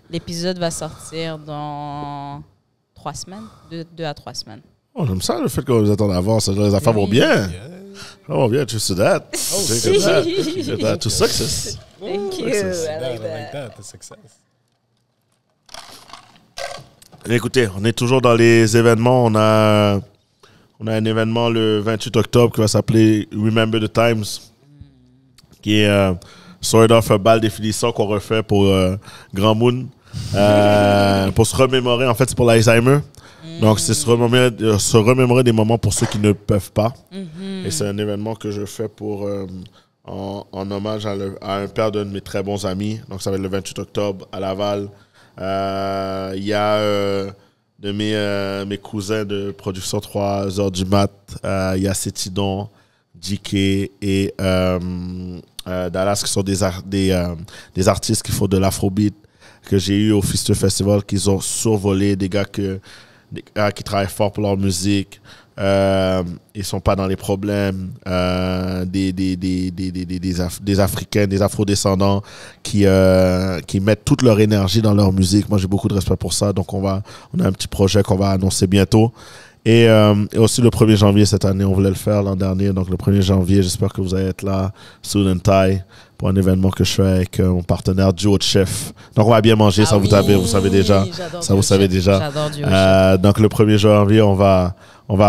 L'épisode va sortir dans 3 semaines, 2 à 3 semaines. Oh, j'aime ça, le fait que vous êtes en avance. Les affaires vont bien. Ça va bien, tu sais that. To success. Thank you. I like that. The success. Écoutez, on est toujours dans les événements. On a un événement le 28 octobre qui va s'appeler Remember the Times, qui est sort of un bal définissant qu'on refait pour Grand Moon, pour se remémorer. En fait, c'est pour l'Alzheimer. Donc, c'est se remémorer des moments pour ceux qui ne peuvent pas. Et c'est un événement que je fais pour en hommage à un père d'un de mes très bons amis. Donc, ça va être le 28 octobre à Laval. Il y a de mes cousins de production 3 heures du mat. Il y a Cétidon, JK et Dallas qui sont des artistes qui font de l'afrobeat que j'ai eu au Fister Festival, qu'ils ont survolé, des gars qui travaillent fort pour leur musique. Ils sont pas dans les problèmes, des Africains, des Afro-descendants qui mettent toute leur énergie dans leur musique. Moi, j'ai beaucoup de respect pour ça. Donc, on a un petit projet qu'on va annoncer bientôt. Et aussi le 1er janvier cette année, on voulait le faire l'an dernier. Donc, le 1er janvier, j'espère que vous allez être là, Student Thai, pour un événement que je fais avec mon partenaire Duo de Chef. Donc, on va bien manger, ça vous savez déjà. Ça, vous savez déjà. J'adore Duo Chef. Donc, le 1er janvier, on va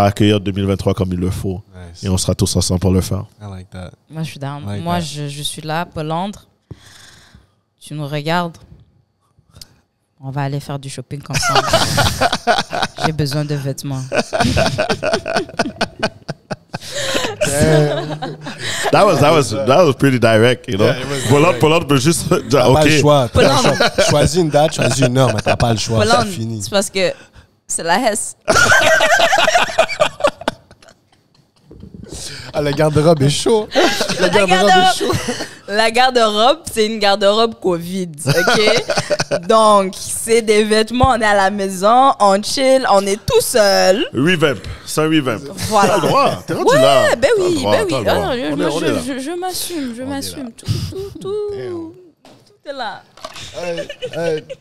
accueillir 2023 comme il le faut. Nice. Et on sera tous ensemble pour le faire. I like that. Moi, je suis down. Like Moi, that. je suis là, Polandre. Tu nous regardes. On va aller faire du shopping ensemble. J'ai besoin de vêtements. That was pretty direct, you know. Yeah, it was Poland peut juste dire, T'as pas le OK. choix. Poland. Choisis une date, choisis une heure, mais t'as pas le choix. Polandre, C'est fini. c'est parce que c'est la Hesse. Ah, le garde-robe est chaud. Le garde-robe est chaud. La garde-robe, c'est une garde-robe Covid, OK? Donc, c'est des vêtements, on est à la maison, on chill, on est tout seul. Revamp. C'est un revamp. Voilà. T'as le droit. T'es rendu là. Ouais, ben T'as le oui, droit, ben oui. t'as le droit. Ah, On est là. je m'assume, je m'assume. Tout est là.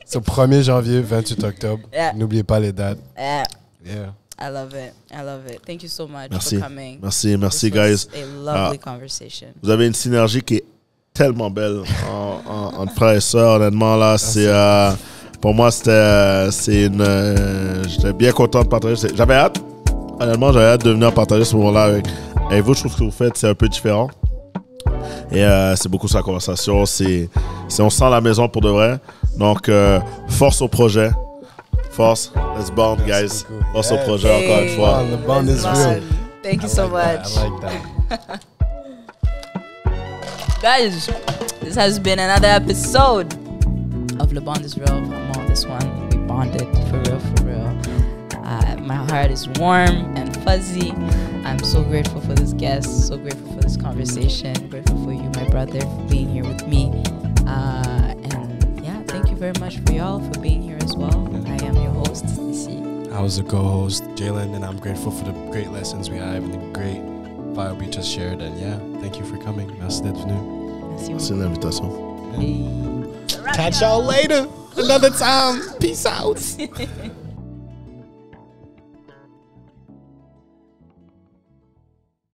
C'est le 1er janvier, 28 octobre. Yeah. N'oubliez pas les dates. Yeah. Yeah. I love it. I love it. Thank you so much Merci. for coming. Merci, This guys. was a lovely conversation. Vous avez une synergie qui est tellement belle entre frères et sœurs. Honnêtement, là, c'est... pour moi, c'est une... j'étais bien content de partager. J'avais hâte. Honnêtement, j'avais hâte de venir partager ce moment-là avec vous. Je trouve que ce que vous faites, c'est un peu différent. Et c'est beaucoup sur la conversation. On sent la maison pour de vrai. Donc, force au projet. Force. Let's bond, guys. Force au projet, encore une fois. The bond is real. Thank you so much. I like that. Guys, this has been another episode of Le Bond is Real. Vraiment, this one, we bonded for real, for real. My heart is warm and fuzzy. I'm so grateful for this guest, so grateful for this conversation, grateful for you, my brother, for being here with me. And yeah, thank you very much for y'all for being here as well. I am your host, ici. I was the co-host, Jalen, and I'm grateful for the great lessons we have and the great vibe we just shared. And yeah, thank you for coming. Merci d'être venu. C'est une invitation. Catch y'all later. Another time. Peace out.